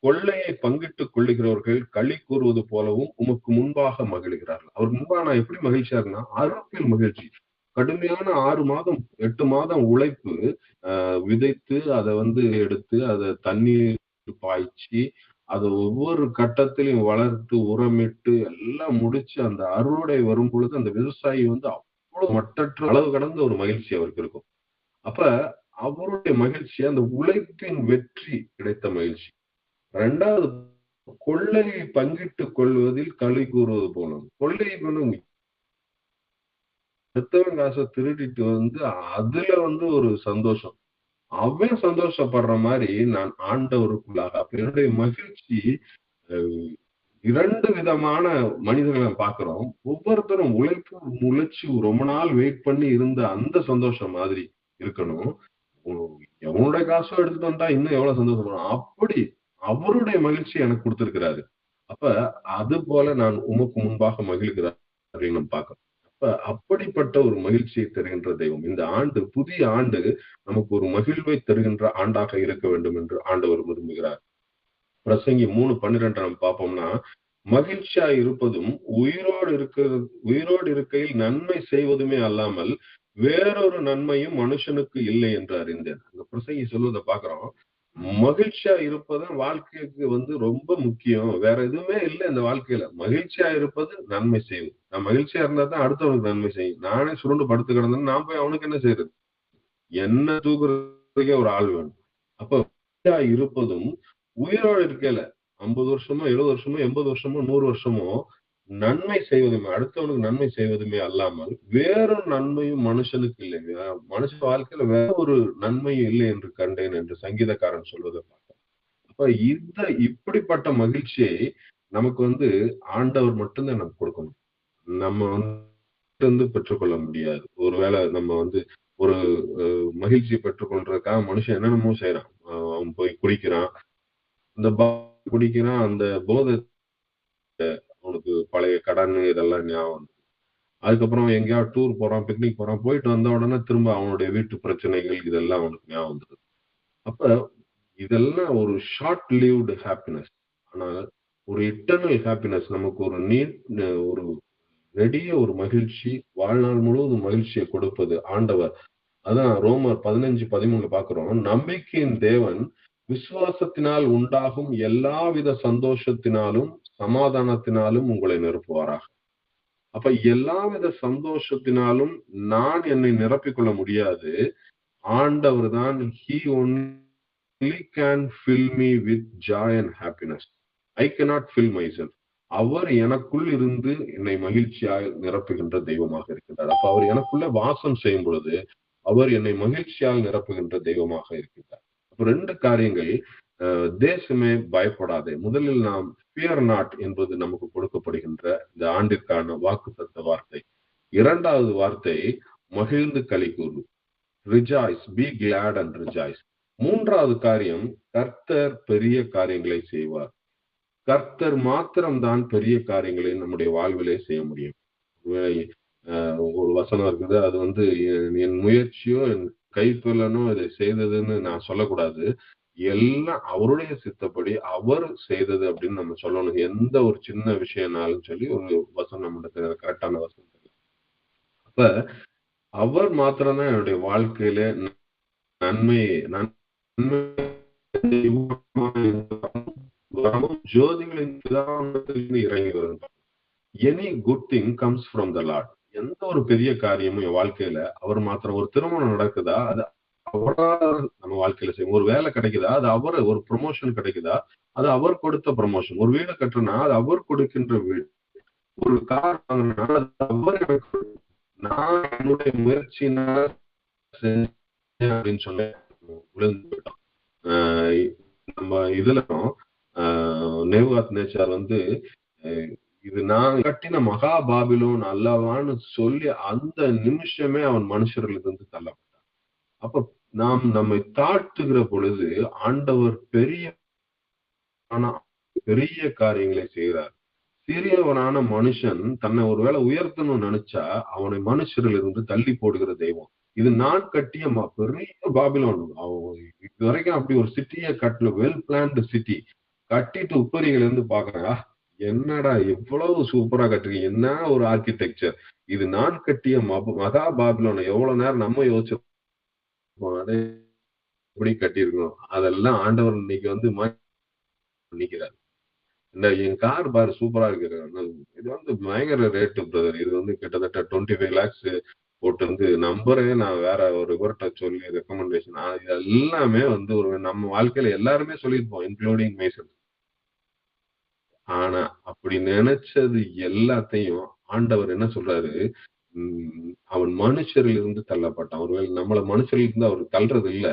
கொள்ளையை பங்கிட்டுக் கொள்ளுகிறவர்கள் களி கூறுவது போலவும் உமக்கு முன்பாக மகிழ்கிறார்கள். அவர் முன்பாக நான் எப்படி மகிழ்ச்சியா இருக்குன்னா, அறுப்பில் மகிழ்ச்சி. கடுமையான 6 மாதம் 8 மாதம் உழைப்பு, விதைத்து அதை வந்து எடுத்து அதை தண்ணீர் பாய்ச்சி அதை ஒவ்வொரு கட்டத்திலையும் வளர்த்து உரமிட்டு எல்லாம் முடிச்சு அந்த அறுவடை வரும் பொழுது அந்த விவசாயி வந்து அவ்வளவு மட்டற்ற அளவு கடந்த ஒரு மகிழ்ச்சி அவருக்கு இருக்கும். அப்ப அவருடைய மகிழ்ச்சி அந்த உழைப்பின் வெற்றி கிடைத்த மகிழ்ச்சி. 2வது, கொள்ளையை பங்கிட்டுக் கொள்வதில் களி கூறுவது போல. கொள்ளையை அடுத்தவன் காசை திருடிட்டு வந்து அதுல வந்து ஒரு சந்தோஷம். அவன் சந்தோஷப்படுற மாதிரி நான் ஆண்டவருக்குள்ளாக. அப்ப என்னுடைய மகிழ்ச்சி 2 விதமான மனிதர்களை பார்க்கிறோம். ஒவ்வொருத்தரும் உழைச்சு ரொம்ப நாள் வெயிட் பண்ணி இருந்த அந்த சந்தோஷம் மாதிரி இருக்கணும். எவனுடைய காசோ எடுத்துட்டு வந்தா இன்னும் எவ்வளவு சந்தோஷப்படும். அப்படி அவருடைய மகிழ்ச்சி எனக்கு கொடுத்திருக்கிறாரு. அப்ப அது போல நான் உமக்கு முன்பாக மகிழ்கிறார் அப்படின்னு நம்ம பார்க்கிறோம். அப்ப அப்படிப்பட்ட ஒரு மகிழ்ச்சியை தருகின்ற தெய்வம். இந்த ஆண்டு, புதிய ஆண்டு நமக்கு ஒரு மகிழ்வை தருகின்ற ஆண்டாக இருக்க வேண்டும் என்று ஆண்டவர் விரும்புகிறார். பிரசங்கி 3:12 நம்ம பார்ப்போம்னா, மகிழ்ச்சியா இருப்பதும் உயிரோடு இருக்கையில் நன்மை செய்வதுமே அல்லாமல் வேறொரு நன்மையும் மனுஷனுக்கு இல்லை என்று அறிந்தேன். அந்த பிரசங்கி சொல்வதை பார்க்கிறோம். மகிழ்ச்சியா இருப்பதும் வாழ்க்கைக்கு வந்து ரொம்ப முக்கியம். வேற எதுவுமே இல்லை இந்த வாழ்க்கையில. மகிழ்ச்சியா இருப்பது நன்மை செய்வது. நான் மகிழ்ச்சியா இருந்தா தான் அடுத்தவனுக்கு நன்மை செய்யும். நானே சுருண்டு படுத்து கிடந்தேன், நான் போய் அவனுக்கு என்ன செய்யறது? என்ன தூக்குறதுக்கே ஒரு ஆள் வேணும். அப்ப இருப்பதும் உயிரோடு இருக்கையில 50 வருஷமோ 70 வருஷமோ 80 வருஷமோ 100 வருஷமோ நன்மை செய்வதுமே, அடுத்தவனுக்கு நன்மை செய்வதுமே அல்லாமல் வேறொரு நன்மையும் மனுஷனுக்கு இல்லை. மனுஷ வாழ்க்கையில வேற ஒரு நன்மையும் இல்லை என்று கண்டேன் என்று சங்கீதக்காரன் சொல்வதை பார்த்தோம். அப்ப இப்படிப்பட்ட மகிழ்ச்சியை நமக்கு வந்து ஆண்டவர் மட்டும்தான் நமக்கு கொடுக்கணும். நம்ம வந்து பெற்றுக்கொள்ள முடியாது. ஒருவேளை நம்ம வந்து ஒரு மகிழ்ச்சியை பெற்றுக்கொள்றதுக்காக மனுஷன் என்னென்னமோ செய்யறான். அவன் போய் குடிக்கிறான், அந்த போதை அவனுக்கு பழைய கடன் இதெல்லாம் ஞாபகம். அதுக்கப்புறம் எங்கேயாவது டூர் போறான், பிக்னிக் போறான், போயிட்டு வந்த உடனே திரும்ப அவனுடைய வீட்டு பிரச்சனைகள் இதெல்லாம் அவனுக்கு ஞாபகம் வந்துருது. அப்ப இதெல்லாம் ஒரு ஷார்ட் லிவ்டு ஹாப்பினஸ். ஆனால் ஒரு இட்டர்னல் ஹாப்பினஸ், நமக்கு ஒரு நெடிய ஒரு மகிழ்ச்சி, வாழ்நாள் முழுவதும் மகிழ்ச்சியை கொடுப்பது ஆண்டவர். அதான் ரோமர் 15:13 பார்க்கிறோம். நம்பிக்கையின் தேவன் விசுவாசத்தினால் உண்டாகும் எல்லாவித சந்தோஷத்தினாலும் சமாதானத்தினாலும் உங்களை நிரப்புவாராக. அப்ப எல்லாவித சந்தோஷத்தினாலும் நான் என்னை நிரப்பிக்கொள்ள முடியாது. ஆண்டவர் தான் he only can fill me with joy and happiness. I cannot fill myself. அவர் எனக்குள் இருந்து என்னை மகிழ்ச்சியாய் நிரப்புகின்ற தெய்வமாக இருக்கிறார். அப்ப அவர் எனக்குள்ள வாசம் செய்யும் பொழுது அவர் என்னை மகிழ்ச்சியால் நிரப்புகின்ற தெய்வமாக இருக்கிறார். அப்ப 2 காரியங்கள். தேசமே பயப்படாதே. முதலில் நாம் ஃபியர் நாட் என்பது நமக்கு கொடுக்கப்படுகின்ற இந்த ஆண்டிற்கான வாக்குத்தத்த வார்த்தை. 2வது வார்த்தை மகிழ்ந்து களிகூரு. Rejoice, be glad and rejoice. 3வது காரியம், கர்த்தர் பெரிய காரியங்களை செய்வார். கர்த்தர் மாத்திரம்தான் பெரிய காரியங்களை நம்முடைய வாழ்விலே செய்ய முடியும். ஒரு வசனம் இருக்குது, அது வந்து என் முயற்சியோ என் கைப்பலனோ இதை செய்ததுன்னு நான் சொல்லக்கூடாது. எல்லாம் அவருடைய சித்தப்படி அவர் செய்தது அப்படின்னு நம்ம சொல்லணும். எந்த ஒரு சின்ன விஷயம்னாலும் சொல்லி ஒரு வசனம் நம்மளுக்கு கரெக்டான வசனம். அப்ப அவர் மாத்திரம்தான் என்னுடைய வாழ்க்கையில நன்மை ஜோதிகளின் இறங்கி வரும். Any good thing comes from the Lord. எந்த ஒரு பெரிய காரியமும் என் வாழ்க்கையில அவர் மாத்திரம். ஒரு திருமணம் நடக்குதா, அது அவரால் நம்ம வாழ்க்கையில செய்யும். ஒரு வேலை கிடைக்குதா, அது அவர். ஒரு ப்ரொமோஷன் கிடைக்குதா, அது அவர் கொடுத்த ப்ரமோஷன். ஒரு வீடு கட்டுறனா அது அவர் கொடுக்கின்ற வீடு. ஒரு கார் வாங்கினா அது அவர் எனக்கு. நான் என்னுடைய முயற்சியினால அப்படின்னு சொல்லி விழுந்து போயிட்டோம். நம்ம இதுல நேபுகாத் நேச்சார் வந்து இது நான் கட்டின மகா பாபிலோன் அல்லவான்னு சொல்லி அந்த நிமிஷமே அவன் மனுஷர்களிருந்து தள்ளப்பட்டான். அப்ப நாம் நம்மை தாழ்த்துகிற பொழுது ஆண்டவர் பெரிய காரியங்களை செய்கிறார். சிறியவனான மனுஷன் தன்னை ஒருவேளை உயர்த்தணும்னு நினைச்சா அவனை மனுஷரிலிருந்து தள்ளி போடுகிற தெய்வம். இது நான் கட்டிய பெரிய பாபிலோன். இது வரைக்கும் அப்படி ஒரு சிட்டியை கட்டல. வெல் பிளான்டு சிட்டி கட்டிட்டு உப்பரிகள் இருந்து பாக்குறா, என்னடா எவ்வளவு சூப்பரா கட்டுறீங்க, என்ன ஒரு ஆர்கிடெக்சர். இது நான் கட்டிய மகா பாபிலோன். எவ்வளவு நேரம் நம்ம யோசிச்சிருப்போம், அதை எப்படி கட்டியிருக்கணும். அதெல்லாம் ஆண்டவர் இன்னைக்கு வந்து நிக்கிறார். இந்த என் கார் பாரு சூப்பரா இருக்கு. இது வந்து பயங்கர ரேட்டு பிரதர். இது வந்து கிட்டத்தட்ட 25 lakhs போட்டு வந்து நம்பரே நான் வேற ஒரு இவர்கிட்ட சொல்லி ரெக்கமெண்டேஷன். இது எல்லாமே வந்து ஒரு நம்ம வாழ்க்கையில எல்லாருமே சொல்லியிருப்போம், இன்க்ளூடிங் மைசெல்ஃப். ஆனா அப்படி நினைச்சது எல்லாத்தையும் ஆண்டவர் என்ன சொல்றாரு, அவன் மனுஷரில் இருந்து தள்ளப்பட்டான். ஒருவேளை நம்மள மனுஷரில் இருந்து அவர் தள்ளுறது இல்ல.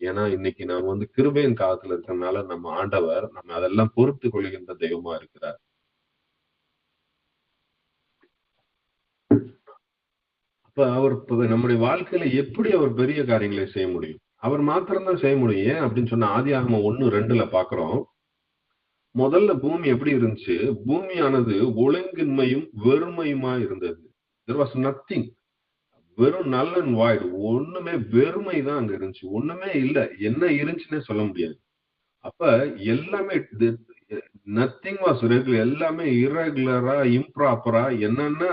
ஏன்னா இன்னைக்கு நாம வந்து கிருபையின் காலத்துல இருக்கிறதுனால நம்ம ஆண்டவர் நம்ம அதெல்லாம் பொறுத்து கொள்கின்ற தெய்வமா இருக்கிறார். அப்ப அவர் நம்முடைய வாழ்க்கையில எப்படி அவர் பெரிய காரியங்களை செய்ய முடியும்? அவர் மாத்திரம்தான் செய்ய முடியும். ஏன் அப்படின்னு சொன்னா ஆதியாகமம் 1:2 பாக்குறோம். முதல்ல பூமி எப்படி இருந்துச்சு? பூமியானது ஒழுங்கின்மையும் வெறுமையுமா இருந்தது. There was nothing. வெறும் நல் அண்ட் வாய்டு. ஒண்ணுமே வெறுமை தான் அங்க இருந்துச்சு. ஒண்ணுமே இல்ல. என்ன இருந்துச்சுன்னே சொல்ல முடியாது. அப்ப எல்லாமே நத்திங் வாஸ் ரெகுலர். எல்லாமே இரகுலரா, இம்ப்ராப்பரா என்னென்ன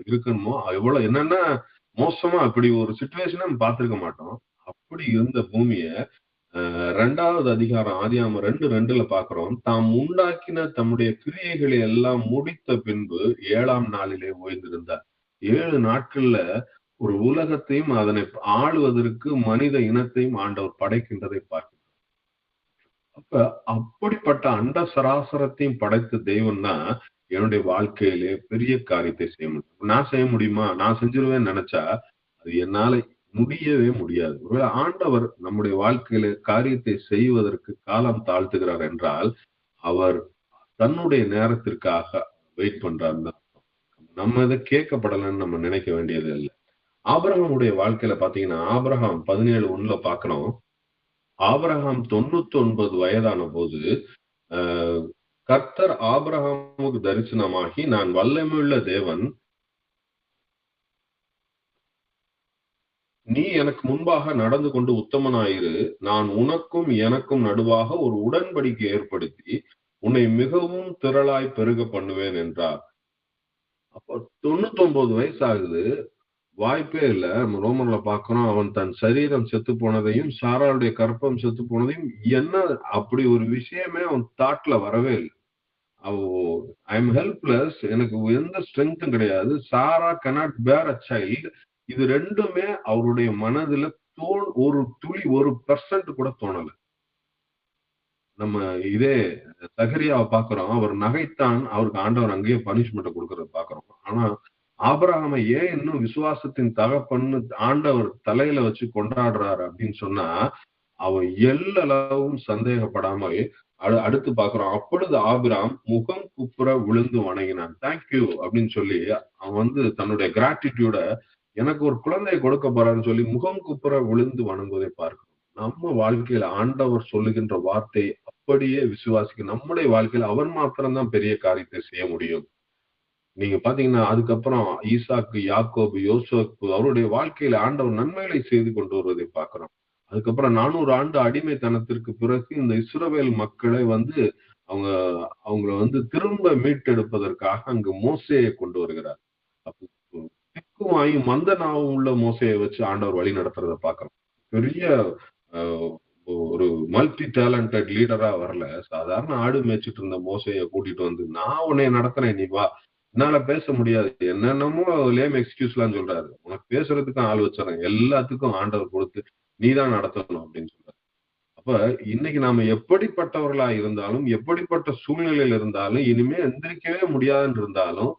இருக்கணுமோ எவ்வளவு என்னென்ன மோசமா அப்படி ஒரு சிச்சுவேஷன் நம்ம பார்த்திருக்க மாட்டோம். அப்படி இருந்த பூமிய 2வது அதிகாரம் ஆதியாகமம் 2:2 பாக்குறோம். தாம் உண்டாக்கின தம்முடைய கிரியைகளை எல்லாம் முடித்த பின்பு 7ஆம் நாளிலே ஓய்ந்திருந்தார். 7 நாட்கள்ல ஒரு உலகத்தையும் அதனை ஆளுவதற்கு மனித இனத்தையும் ஆண்டவர் படைக்கின்றதை பார்க்கிறோம். அப்ப அப்படிப்பட்ட அண்ட சராசரத்தையும் படைத்த தெய்வம் தான் என்னுடைய வாழ்க்கையிலே பெரிய காரியத்தை செய்ய முடியும். நான் செய்ய முடியுமா? நான் செஞ்சிருவேன்னு நினைச்சா அது என்னால முடியவே முடியாது. ஒருவேளை ஆண்டவர் நம்முடைய வாழ்க்கையில காரியத்தை செய்வதற்கு காலம் தாழ்த்துகிறார் என்றால் அவர் தன்னுடைய நேரத்திற்காக வெயிட் பண்றாருன்னு. நம்ம இதை கேட்கப்படலன்னு நம்ம நினைக்க வேண்டியது இல்லை. ஆபிரகாமுடைய வாழ்க்கையில பாத்தீங்கன்னா ஆபிரகாம் 17:1 பாக்குறோம். ஆபிரகாம் 99 வயதான போது கர்த்தர் ஆபிரகாமுக்கு தரிசனமாகி, நான் வல்லமையுள்ள தேவன், நீ எனக்கு முன்பாக நடந்து கொண்டு உத்தமனாயிரு, நான் உனக்கும் எனக்கும் நடுவாக ஒரு உடன்படிக்கை ஏற்படுத்தி உன்னை மிகவும் திரளாய் பெருக பண்ணுவேன் என்றார். அப்போ 99 வயசு ஆகுது. வாய்ப்பே இல்ல. நம்ம ரோமன்ல பாக்குறோம், அவன் தன் சரீரம் செத்து போனதையும் சாராளுடைய கற்பம் செத்து போனதையும் என்ன அப்படி ஒரு விஷயமே அவன் தாட்ல வரவே இல்லை. ஐ எம் ஹெல்ப்லெஸ், எனக்கு எந்த ஸ்ட்ரென்த்தும் கிடையாது. சாரா cannot bear a child. இது ரெண்டுமே அவருடைய மனதுல ஒரு துளி 1% கூட தோணல. நம்ம இதே சகரியாவை பாக்குறோம். அவர் நகைத்தான், அவருக்கு ஆண்டவர் அங்கேயே பனிஷ்மெண்ட் கொடுக்கறத பாக்குறோம். ஆனா ஆபிரகாமை ஏன் இன்னும் விசுவாசத்தின் தகப்பன்னு ஆண்டவர் தலையில வச்சு கொண்டாடுறாரு அப்படின்னு சொன்னா, அவன் எல்லளவும் சந்தேகப்படாமல் அடுத்து பாக்குறோம். அப்பொழுது ஆபிராம் முகம் குப்புற விழுந்து வணங்கினான். தேங்க்யூ அப்படின்னு சொல்லி அவன் வந்து தன்னுடைய கிராட்டிடியூட எனக்கு ஒரு குழந்தை கொடுக்க போறான்னு சொல்லி முகம் குப்புற விழுந்து வணங்குவதை பார்க்கிறோம். நம்ம வாழ்க்கையில ஆண்டவர் சொல்லுகின்ற வார்த்தை அப்படியே விசுவாசிக்க நம்முடைய வாழ்க்கையில அவர் மாத்திரம்தான் பெரிய காரியத்தை செய்ய முடியும். நீங்க பாத்தீங்கன்னா அதுக்கப்புறம் ஈசாக்கு, யாக்கோபு, யோசேப்பு அவருடைய வாழ்க்கையில ஆண்டவர் நன்மைகளை செய்து கொண்டு வருவதை பார்க்கிறோம். அதுக்கப்புறம் 400 ஆண்டு அடிமைத்தனத்திற்கு பிறகு இந்த இஸ்ரவேல் மக்களை வந்து அவங்க அவங்கள வந்து திரும்ப மீட்டெடுப்பதற்காக அங்கு மோசேயை கொண்டு வருகிறார். அப்போ திக்குவாயும் மந்த நாவும் உள்ள மோசையை வச்சு ஆண்டவர் வழி நடத்துறத பார்க்கிறோம். பெரிய ஒரு மல்டி டேலண்டட் லீடரா வரல. சாதாரண ஆடு மேய்ச்சிட்டு இருந்த மோசையை கூட்டிட்டு வந்து நான் உன்னை நடத்துறேன், நீ வா. என்னால பேச முடியாது, என்னென்னமோ லேம் எக்ஸ்கியூஸ் எல்லாம் சொல்றாரு. உனக்கு பேசுறதுக்கும் ஆள் வச்சிடறேன், எல்லாத்துக்கும் ஆண்டவர் கொடுத்து நீதான் நடத்தணும் அப்படின்னு சொல்றாரு. அப்ப இன்னைக்கு நாம எப்படிப்பட்டவர்களா இருந்தாலும், எப்படிப்பட்ட சூழ்நிலையில இருந்தாலும், இனிமே எந்திரிக்கவே முடியாதுன்னு இருந்தாலும்,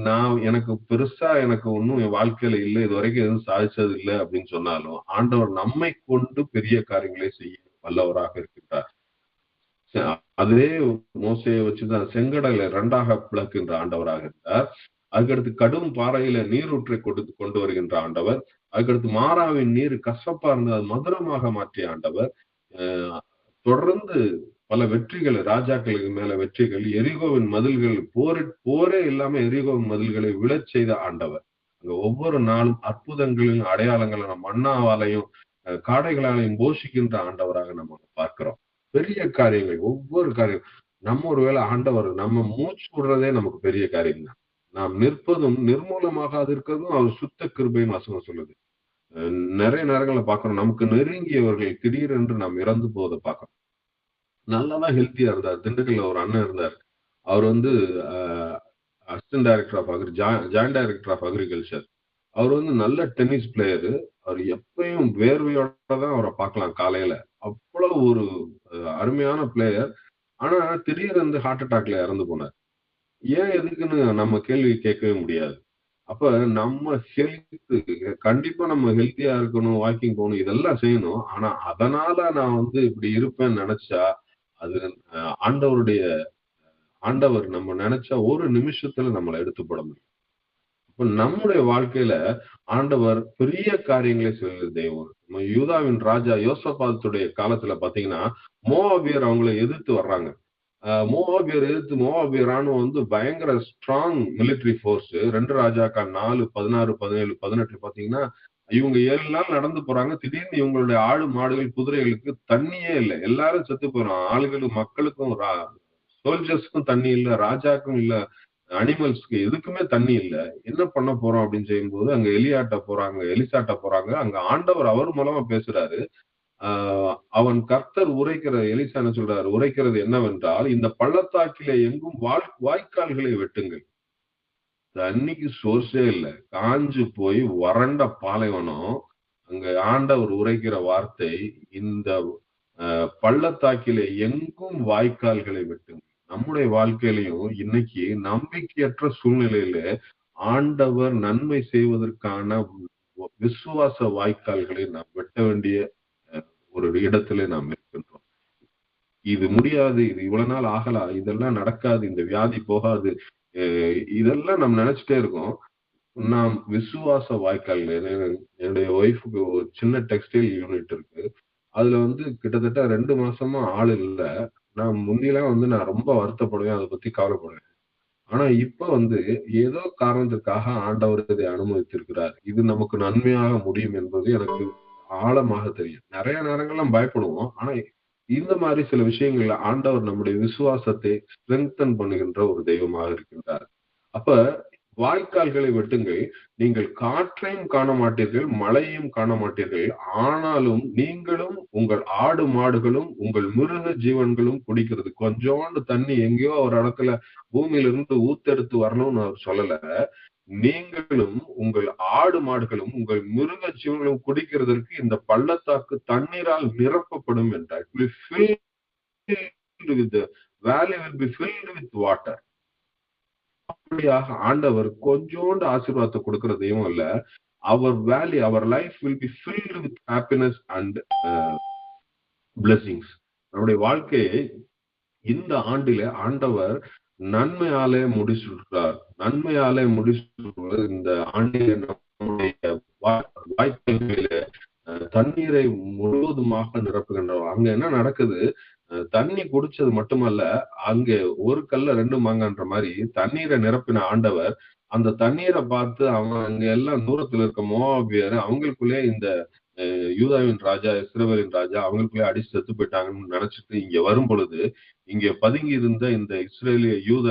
நான் எனக்கு பெருசா எனக்கு ஒன்னும் என் வாழ்க்கையில இல்லை, இது வரைக்கும் எதுவும் சாதிச்சது இல்லை அப்படின்னு சொன்னாலும் ஆண்டவர் நம்மை கொண்டு பெரிய காரியங்களை செய்ய வல்லவராக இருக்கின்றார். அதே மோசையை வச்சுதான் செங்கடலை 2ஆக பிளக்கின்ற ஆண்டவராக இருந்தார். அதுக்கடுத்து கடும் பாறையில நீரூற்றை கொண்டு வருகின்ற ஆண்டவர். அதுக்கடுத்து மாறாவின் நீர் கசப்பா இருந்தது மதுரமாக மாற்றிய ஆண்டவர். தொடர்ந்து பல வெற்றிகள், ராஜாக்களுக்கு மேல வெற்றிகள், எரிகோவின் மதில்கள் போரே இல்லாம எரிகோவின் மதில்களை விழச் செய்த ஆண்டவர். அங்க ஒவ்வொரு நாளும் அற்புதங்களின் அடையாளங்களை மன்னாவாலையும் காடைகளாலையும் போஷிக்கின்ற ஆண்டவராக நம்ம பார்க்கிறோம். பெரிய காரியங்கள், ஒவ்வொரு காரியம். நம்ம ஒருவேளை ஆண்டவர் நம்ம மூச்சு விடுறதே நமக்கு பெரிய காரியம் தான். நாம் நிற்பதும் நிர்மூலமாக இருக்கிறதும் அவர் சுத்த கிருபைன்னு வசனம் சொல்லுது. நிறைய நேரங்களை பார்க்கிறோம், நமக்கு நெருங்கியவர்கள் திடீரென்று நாம் இறந்து போவதை பார்க்கிறோம். நல்லாதான் ஹெல்த்தியா இருந்தார். திண்டுக்கல்ல ஒரு அண்ணன் இருந்தார். அவர் வந்து assistant director of joint director of agriculture. அவர் வந்து நல்ல டென்னிஸ் பிளேயரு. அவர் எப்பயும் வேர்வையோட தான் அவரை பார்க்கலாம் காலையில. அவ்வளவு ஒரு அருமையான பிளேயர். ஆனா திடீர்னு ஹார்ட் அட்டாக்ல இறந்து போனார். ஏன் எதுக்குன்னு நம்ம கேள்வி கேட்கவே முடியாது. அப்ப நம்ம ஹெல்த், கண்டிப்பா நம்ம ஹெல்த்தியா இருக்கணும், வாக்கிங் போகணும், இதெல்லாம் செய்யணும். ஆனா அதனால நான் வந்து இப்படி இருப்பேன்னு நினைச்சா அது ஆண்டவர் நம்ம நினைச்சா ஒரு நிமிஷத்துல நம்மளை எடுத்து போட முடியும். இப்ப நம்முடைய வாழ்க்கையில ஆண்டவர் பெரிய காரியங்களை செய்த தெய்வம். யூதாவின் ராஜா யோசபாத்துடைய காலத்துல பாத்தீங்கன்னா மோவாபியர் அவங்களை எதிர்த்து வர்றாங்க. மோவாபியர் எதிர்த்து மோவாபியர் ராணுவம் வந்து பயங்கர ஸ்ட்ராங் மிலிட்டரி போர்ஸ். 2 ராஜாக்கள் 4, 16, 17, 18 பாத்தீங்கன்னா இவங்க 7 நாள் நடந்து போறாங்க. திடீர்னு இவங்களுடைய ஆடு மாடுகள் குதிரைகளுக்கு தண்ணியே இல்லை. எல்லாரும் செத்து போறோம். ஆளுகளும் மக்களுக்கும் சோல்ஜர்ஸ்க்கும் தண்ணி இல்ல, ராஜாக்கும் இல்ல, அனிமல்ஸ்க்கு எதுக்குமே தண்ணி இல்ல. என்ன பண்ண போறோம் அப்படின்னு செய்யும்போது அங்க எலிசாட்ட போறாங்க. அங்க ஆண்டவர் அவர் மூலமா பேசுறாரு. அவன் கர்த்தர் எலிசா என்ன சொல்றாரு, உரைக்கிறது என்னவென்றால், இந்த பள்ளத்தாக்கிலே எங்கும் வாய்க்கால்களை வெட்டுங்கள். தண்ணிக்கு சோர்ஸே இல்லை, காஞ்சு போய் வறண்ட பாலைவனம். அங்க ஆண்டவர் உரைக்கிற வார்த்தை, இந்த பள்ளத்தாக்கிலே எங்கும் வாய்க்கால்களை வெட்டுங்கள். நம்முடைய வாழ்க்கையிலையும் இன்னைக்கு நம்பிக்கையற்ற சூழ்நிலையில ஆண்டவர் நன்மை செய்வதற்கான விசுவாச வாய்க்கால்களை நாம் வெட்ட வேண்டிய ஒரு இடத்துல நாம் இருக்கின்றோம். இது முடியாது, இது இவ்வளவு நாள் ஆகலாம், இதெல்லாம் நடக்காது, இந்த வியாதி போகாது, இதெல்லாம் நம்ம நினைச்சிட்டே இருக்கோம். நாம் விசுவாச வாய்க்கால், என்னுடைய ஒய்ஃபுக்கு ஒரு சின்ன டெக்ஸ்டைல் யூனிட் இருக்கு. அதுல வந்து கிட்டத்தட்ட 2 மாசமா ஆள் இல்ல. நான் முந்தியெல்லாம் வந்து நான் ரொம்ப வருத்தப்படுவேன், அதை பத்தி கவலைப்படுவேன். ஆனா இப்ப வந்து ஏதோ காரணத்திற்காக ஆண்டவர் இதை அனுமதித்திருக்கிறார். இது நமக்கு நன்மையாக முடியும் என்பது எனக்கு ஆழமாக தெரியும். நிறைய நேரங்கள்லாம் பயப்படுவோம். ஆனா இந்த மாதிரி சில விஷயங்கள்ல ஆண்டவர் நம்முடைய விசுவாசத்தை ஸ்ட்ரெங்தன் பண்ணுகின்ற ஒரு தெய்வமாக இருக்கின்றார். அப்ப வாய்க்கால்களை வெட்டுங்கள், நீங்கள் காற்றையும் காண மாட்டீர்கள், மழையையும் காண மாட்டீர்கள், ஆனாலும் நீங்களும் உங்கள் ஆடு மாடுகளும் உங்கள் மிருக ஜீவன்களும் குடிக்கிறது. கொஞ்சோண்டு தண்ணி எங்கேயோ ஒரு இடத்துல பூமியிலிருந்து ஊத்தெடுத்து வரணும்னு அவர் சொல்லல. நீங்களும் உங்கள் ஆடு மாடுகளும் உங்கள் மிருக ஜீவன்களும் குடிக்கிறதற்கு இந்த பள்ளத்தாக்கு தண்ணீரால் நிரப்பப்படும் என்றார். அப்படியாக ஆண்டவர் கொஞ்சோண்டு ஆசீர்வாதத்தை கொடுக்கிறதையும் இல்ல, அவர் life will be filled with happiness and blessings. நம்முடைய வாழ்க்கையை இந்த ஆண்டிலே ஆண்டவர் நன்மையாலே முடிசூட்டுகிறார். நன்மையாலே முடிசூட்டுவது இந்த ஆண்டிலே நம்முடைய வாய்க்கால்களிலே தண்ணீரை முழுவதுமாக நிரப்புகின்றவர். அங்க என்ன நடக்குது? தண்ணி குடிச்சது மட்டுமல்ல, அங்கே ஒரு கல்ல ரெண்டு மாங்கன்ற மாதிரி தண்ணீரை நிரப்பின ஆண்டவர் அந்த தண்ணீரை பார்த்து அவங்க அங்க எல்லாம் தூரத்துல இருக்க மோவாபியர் அவங்களுக்குள்ளே இந்த யூதாவின் ராஜா, இஸ்ரவேலின் ராஜா அவங்களுக்குள்ளே அடிச்சு செத்து போயிட்டாங்கன்னு நினைச்சிட்டு இங்க வரும் பொழுது, இங்க பதுங்கி இருந்த இந்த இஸ்ரேலிய யூத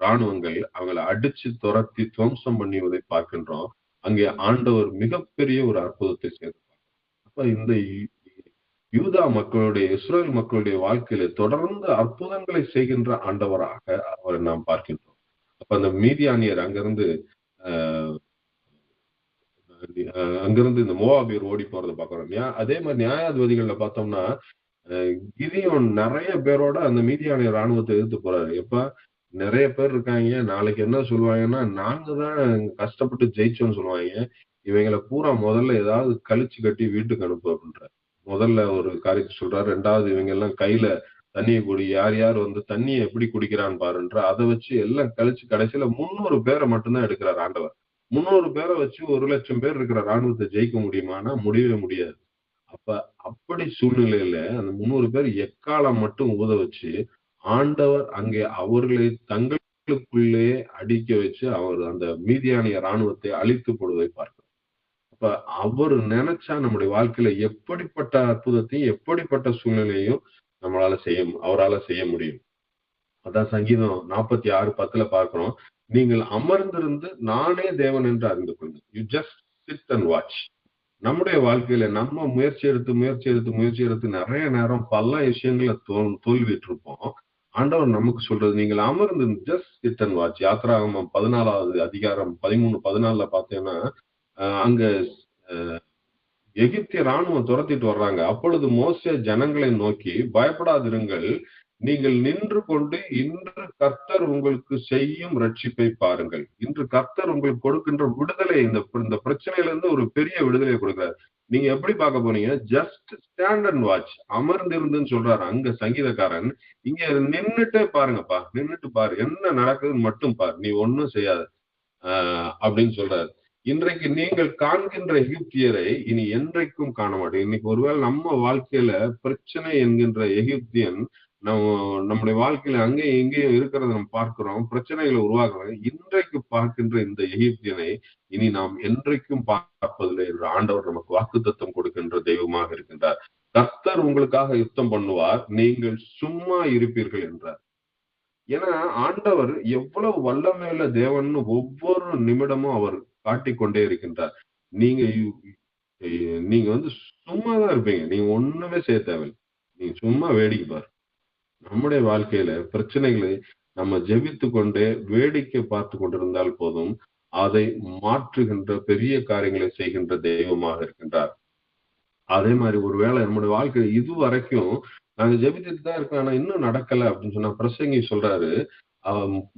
ராணுவங்கள் அவங்களை அடிச்சு துரத்தி துவம்சம் பண்ணிவதை பார்க்கின்றோம். அங்கே ஆண்டவர் மிகப்பெரிய ஒரு அற்புதத்தை செய்தார். அப்ப இந்த யூதா மக்களுடைய, இஸ்ரேல் மக்களுடைய வாழ்க்கையில தொடர்ந்து அற்புதங்களை செய்கின்ற ஆண்டவராக அவரை நாம் பார்க்கின்றோம். அப்ப அந்த மீதியானியர் அங்கிருந்து இந்த மோவாபியர் ஓடி போறதை பார்க்கிறோம். அதே மாதிரி நியாயாதிபதிகள்ல பார்த்தோம்னா கிதியோன் நிறைய பேரோட அந்த மீதியானிய ராணுவத்தை எதிர்த்து போறாரு. எப்ப நிறைய பேர் இருக்காங்க, நாளைக்கு என்ன சொல்லுவாங்கன்னா நாங்க தான் கஷ்டப்பட்டு ஜெயிச்சோம்னு சொல்லுவாங்க. இவங்களை பூரா முதல்ல ஏதாவது கழிச்சு கட்டி வீட்டுக்கு அனுப்பு அப்படின்ற முதல்ல ஒரு காரியத்தை சொல்றாரு. ரெண்டாவது இவங்க எல்லாம் கையில தண்ணியை குடி, யார் யார் வந்து தண்ணியை எப்படி குடிக்கிறான்னு பாருன்ற அதை வச்சு எல்லாம் கழிச்சு கடைசியில 300 பேரை மட்டும்தான் எடுக்கிறார் ஆண்டவர். 300 பேரை வச்சு 1,00,000 பேர் இருக்கிற ராணுவத்தை ஜெயிக்க முடியுமானா முடியவே முடியாது. அப்ப அப்படி சூழ்நிலையில அந்த 300 பேர் எக்காலம் மட்டும் ஊத வச்சு ஆண்டவர் அங்கே அவர்களை தங்களுக்குள்ளே அடிக்க வச்சு அவர் அந்த மீதியானிய ராணுவத்தை அழித்து போடுவதை பார்க்கிறோம். அப்ப அவர் நினைச்சா நம்முடைய வாழ்க்கையில எப்படிப்பட்ட அற்புதத்தையும் எப்படிப்பட்ட சூழ்நிலையும் அவரால் செய்ய முடியும். அதான் சங்கீதம் 46:10 பார்க்கிறோம். நீங்கள் அமர்ந்திருந்து நானே தேவன் என்று அறிந்து கொள்ளுங்கள். You just sit and watch. நம்முடைய வாழ்க்கையில நம்ம முயற்சி எடுத்து நிறைய நேரம் பல விஷயங்கள தோல்விட்டு இருப்போம். ஆண்டவர் நமக்கு சொல்றது, நீங்கள் அமர்ந்து ஜஸ்ட் சிட் அண்ட் வாட்ச். யாத்திராகமம் 14வது அதிகாரம் 13-14 பார்த்தீங்கன்னா அங்க எகிப்திய ராணுவம் துரத்திட்டு வர்றாங்க. அப்பொழுது மோசே ஜனங்களை நோக்கி, பயப்படாதிருங்கள், நீங்கள் நின்று கொண்டு இன்று கர்த்தர் உங்களுக்கு செய்யும் ரட்சிப்பை பாருங்கள். இன்று கர்த்தர் உங்களுக்கு கொடுக்கின்ற விடுதலை, இந்த பிரச்சனையில இருந்து ஒரு பெரிய விடுதலையை கொடுக்கிறார். நீங்க எப்படி பார்க்க போறீங்க? Just stand and watch. அமர்ந்திருந்துன்னு சொல்றாரு அங்க சங்கீதக்காரன். இங்க நின்னுட்டே பாருங்கப்பா, நின்னுட்டு பாரு, என்ன நடக்குதுன்னு மட்டும் பாரு, நீ ஒன்னும் செய்யாத அப்படின்னு சொல்றாரு. இன்றைக்கு நீங்கள் காண்கின்ற எகிப்தியரை இனி என்றைக்கும் காண மாட்டேன். இன்னைக்கு ஒருவேளை நம்ம வாழ்க்கையில பிரச்சனை என்கின்ற எகிப்தியன் நம்முடைய வாழ்க்கையில அங்கேயும் எங்கேயும் இருக்கிறத நம்ம பார்க்கிறோம், பிரச்சனைகளை உருவாக்குறோம். இன்றைக்கு பார்க்கின்ற இந்த எகிப்தியனை இனி நாம் என்றைக்கும் பார்ப்பதில்லை என்று ஆண்டவர் நமக்கு வாக்குத்தத்தம் கொடுக்கின்ற தெய்வமாக இருக்கின்றார். கர்த்தர் உங்களுக்காக யுத்தம் பண்ணுவார், நீங்கள் சும்மா இருப்பீர்கள் என்றார். ஏன்னா ஆண்டவர் எவ்வளவு வல்லமையுள்ள தேவன்னு ஒவ்வொரு நிமிடமும் அவர் காட்டிக்கொண்டே இருக்கின்றார். நீங்க வந்து சும்மாதான் இருப்பீங்க, நீங்க ஒண்ணுமே செய்ய தேவையில்லை, நீங்க சும்மா வேடிக்கை பாரு. நம்முடைய வாழ்க்கையில பிரச்சனைகளை நம்ம ஜெபித்து கொண்டே வேடிக்கை பார்த்து கொண்டிருந்தால் போதும், அதை மாற்றுகின்ற பெரிய காரியங்களை செய்கின்ற தெய்வமாக இருக்கின்றார். அதே மாதிரி ஒருவேளை நம்முடைய வாழ்க்கையில இதுவரைக்கும் நாங்க ஜெபித்துட்டு தான் இருக்கோம், ஆனா இன்னும் நடக்கல அப்படின்னு சொன்னா பிரசங்கி சொல்றாரு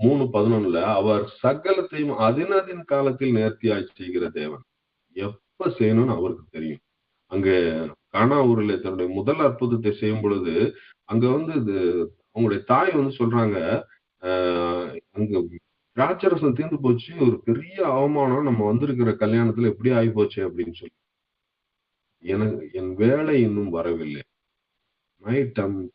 3:11 அவர் சகலத்தையும் அதினதின் காலத்தில் நேர்த்தியாய் செய்கிற தேவன். எப்ப செய்யணும்னு அவருக்கு தெரியும். அங்க கானா ஊர்ல தன்னுடைய முதல் அற்புதத்தை செய்யும் பொழுது அங்க வந்து அவங்களுடைய தாய் வந்து சொல்றாங்க, அங்க திராட்சரசம் தீர்ந்து போச்சு, ஒரு பெரிய அவமானம், நம்ம வந்திருக்கிற கல்யாணத்துல எப்படி ஆகி போச்சு அப்படின்னு சொல்லி. என் வேலை இன்னும் வரவில்லை. My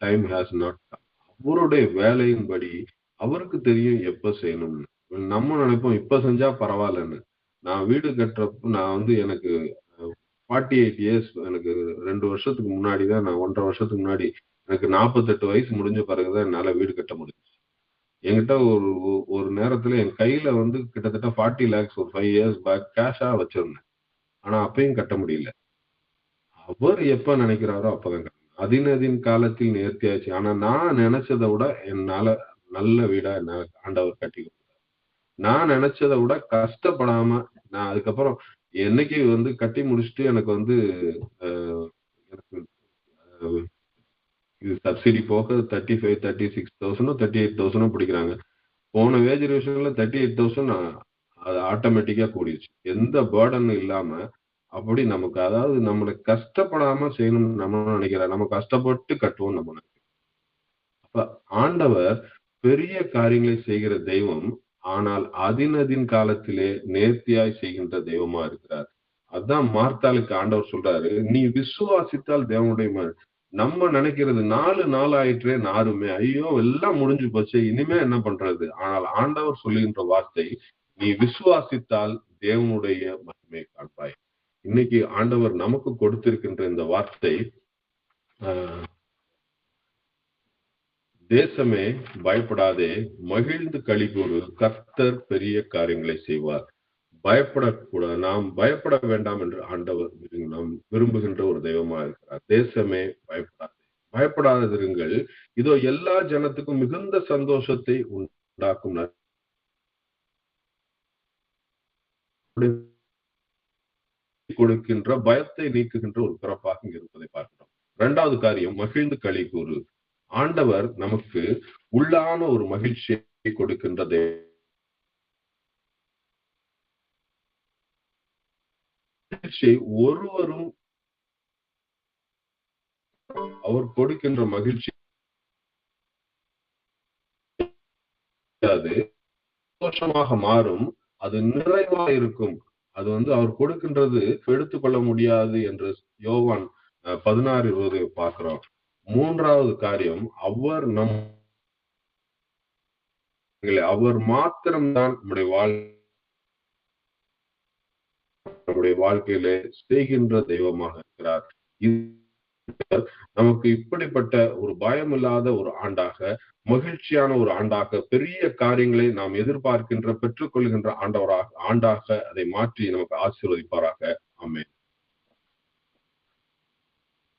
time has not come. அவருடைய வேலையின்படி அவருக்கு தெரியும் எப்ப செய்யணும்னு. நம்ம நினைப்போம் இப்ப செஞ்சா பரவாயில்லன்னு. நான் வீடு கட்டுறப்ப நான் வந்து எனக்கு 48 இயர்ஸ், எனக்கு 2 வருஷத்துக்கு முன்னாடிதான், நான் 1.5 வருஷத்துக்கு முன்னாடி எனக்கு 48 வயசு முடிஞ்ச பிறகுதான் என்னால வீடு கட்ட முடியும். என்கிட்ட ஒரு நேரத்துல என் கையில வந்து கிட்டத்தட்ட 40 lakhs ஒரு 5 years பேக் கேஷா வச்சிருந்தேன். ஆனா அப்பயும் கட்ட முடியல. அவர் எப்ப நினைக்கிறாரோ அப்பதான் அதினதின் காலத்தில் நேர்த்தியாச்சு. ஆனா நான் நினைச்சதை விட என்னால நல்ல வீடா என்னால ஆண்டவர் கட்டி கொடுத்தார். நான் நினைச்சதை விட கஷ்டப்படாம நான் அதுக்கப்புறம் என்னைக்கு வந்து கட்டி முடிச்சுட்டு எனக்கு வந்து எனக்கு இது சப்சிடி போக 35,000 36,000 38,000 பிடிக்கிறாங்க. போன வேஜ் ரிவிஷன்ல 38,000 அது ஆட்டோமேட்டிக்கா கூடிடுச்சு. எந்த பேர்டனும் இல்லாம அப்படி நமக்கு அதாவது நம்மளை கஷ்டப்படாம செய்யணும்னு நம்ம நினைக்கிறோம். நம்ம கஷ்டப்பட்டு கட்டுவோம் நம்ம நினைக்கிறோம். அப்ப ஆண்டவர் பெரிய காரியங்களை செய்கிற தெய்வம். ஆனால் அதின் காலத்திலே நேர்த்தியாய் செய்கின்ற தெய்வமா இருக்கிறார். அதான் மார்த்தாளுக்கு ஆண்டவர் சொல்றாரு, நீ விசுவாசித்தால் தேவனுடைய நம்ம நினைக்கிறது 4 நாள் ஆயிற்றே நாருமே, ஐயோ எல்லாம் முடிஞ்சு போச்சு, இனிமே என்ன பண்றது? ஆனால் ஆண்டவர் சொல்லுகின்ற வார்த்தை, நீ விசுவாசித்தால் தேவனுடைய மகிமை காண்பாய். இன்னைக்கு ஆண்டவர் நமக்கு கொடுத்திருக்கின்ற இந்த வார்த்தை, தேசமே பயப்படாதே, மகிழ்ந்து களிகூறு, கர்த்தர் பெரிய காரியங்களை செய்வார். பயப்படக்கூடாது, நாம் பயப்பட வேண்டாம் என்று ஆண்டவர் நாம் விரும்புகின்ற ஒரு தெய்வமா இருக்கிறார். தேசமே பயப்படாதே, பயப்படாதிருங்கள், இதோ எல்லா ஜனத்துக்கும் மிகுந்த சந்தோஷத்தை உண்டாக்கும் கொடுக்கின்ற, பயத்தை நீக்குகின்ற ஒரு பிறப்பாக இருப்பதை பார்க்கிறோம். இரண்டாவது காரியம், மகிழ்ந்து களி கூறு. ஆண்டவர் நமக்கு உள்ளான ஒரு மகிழ்ச்சியை கொடுக்கின்றது. ஒருவரும் அவர் கொடுக்கின்ற மகிழ்ச்சி அது சந்தோஷமாக மாறும், அது நிறைவா இருக்கும். அது அவர் கொடுக்கின்றது எடுத்துக்கொள்ள முடியாது என்று யோவான் 16:20 பார்க்கிறோம். மூன்றாவது காரியம், அவர் மாத்திரம்தான் நம்முடைய வாழ்க்கையிலே செய்கின்ற தெய்வமாக இருக்கிறார். நமக்கு இப்படிப்பட்ட ஒரு பயமில்லாத ஒரு ஆண்டாக, மகிழ்ச்சியான ஒரு ஆண்டாக, பெரிய காரியங்களை நாம் எதிர்பார்க்கின்ற, பெற்றுக்கொள்கின்ற ஆண்டாக அதை மாற்றி நமக்கு ஆசீர்வதிப்பாராக. ஆமென்.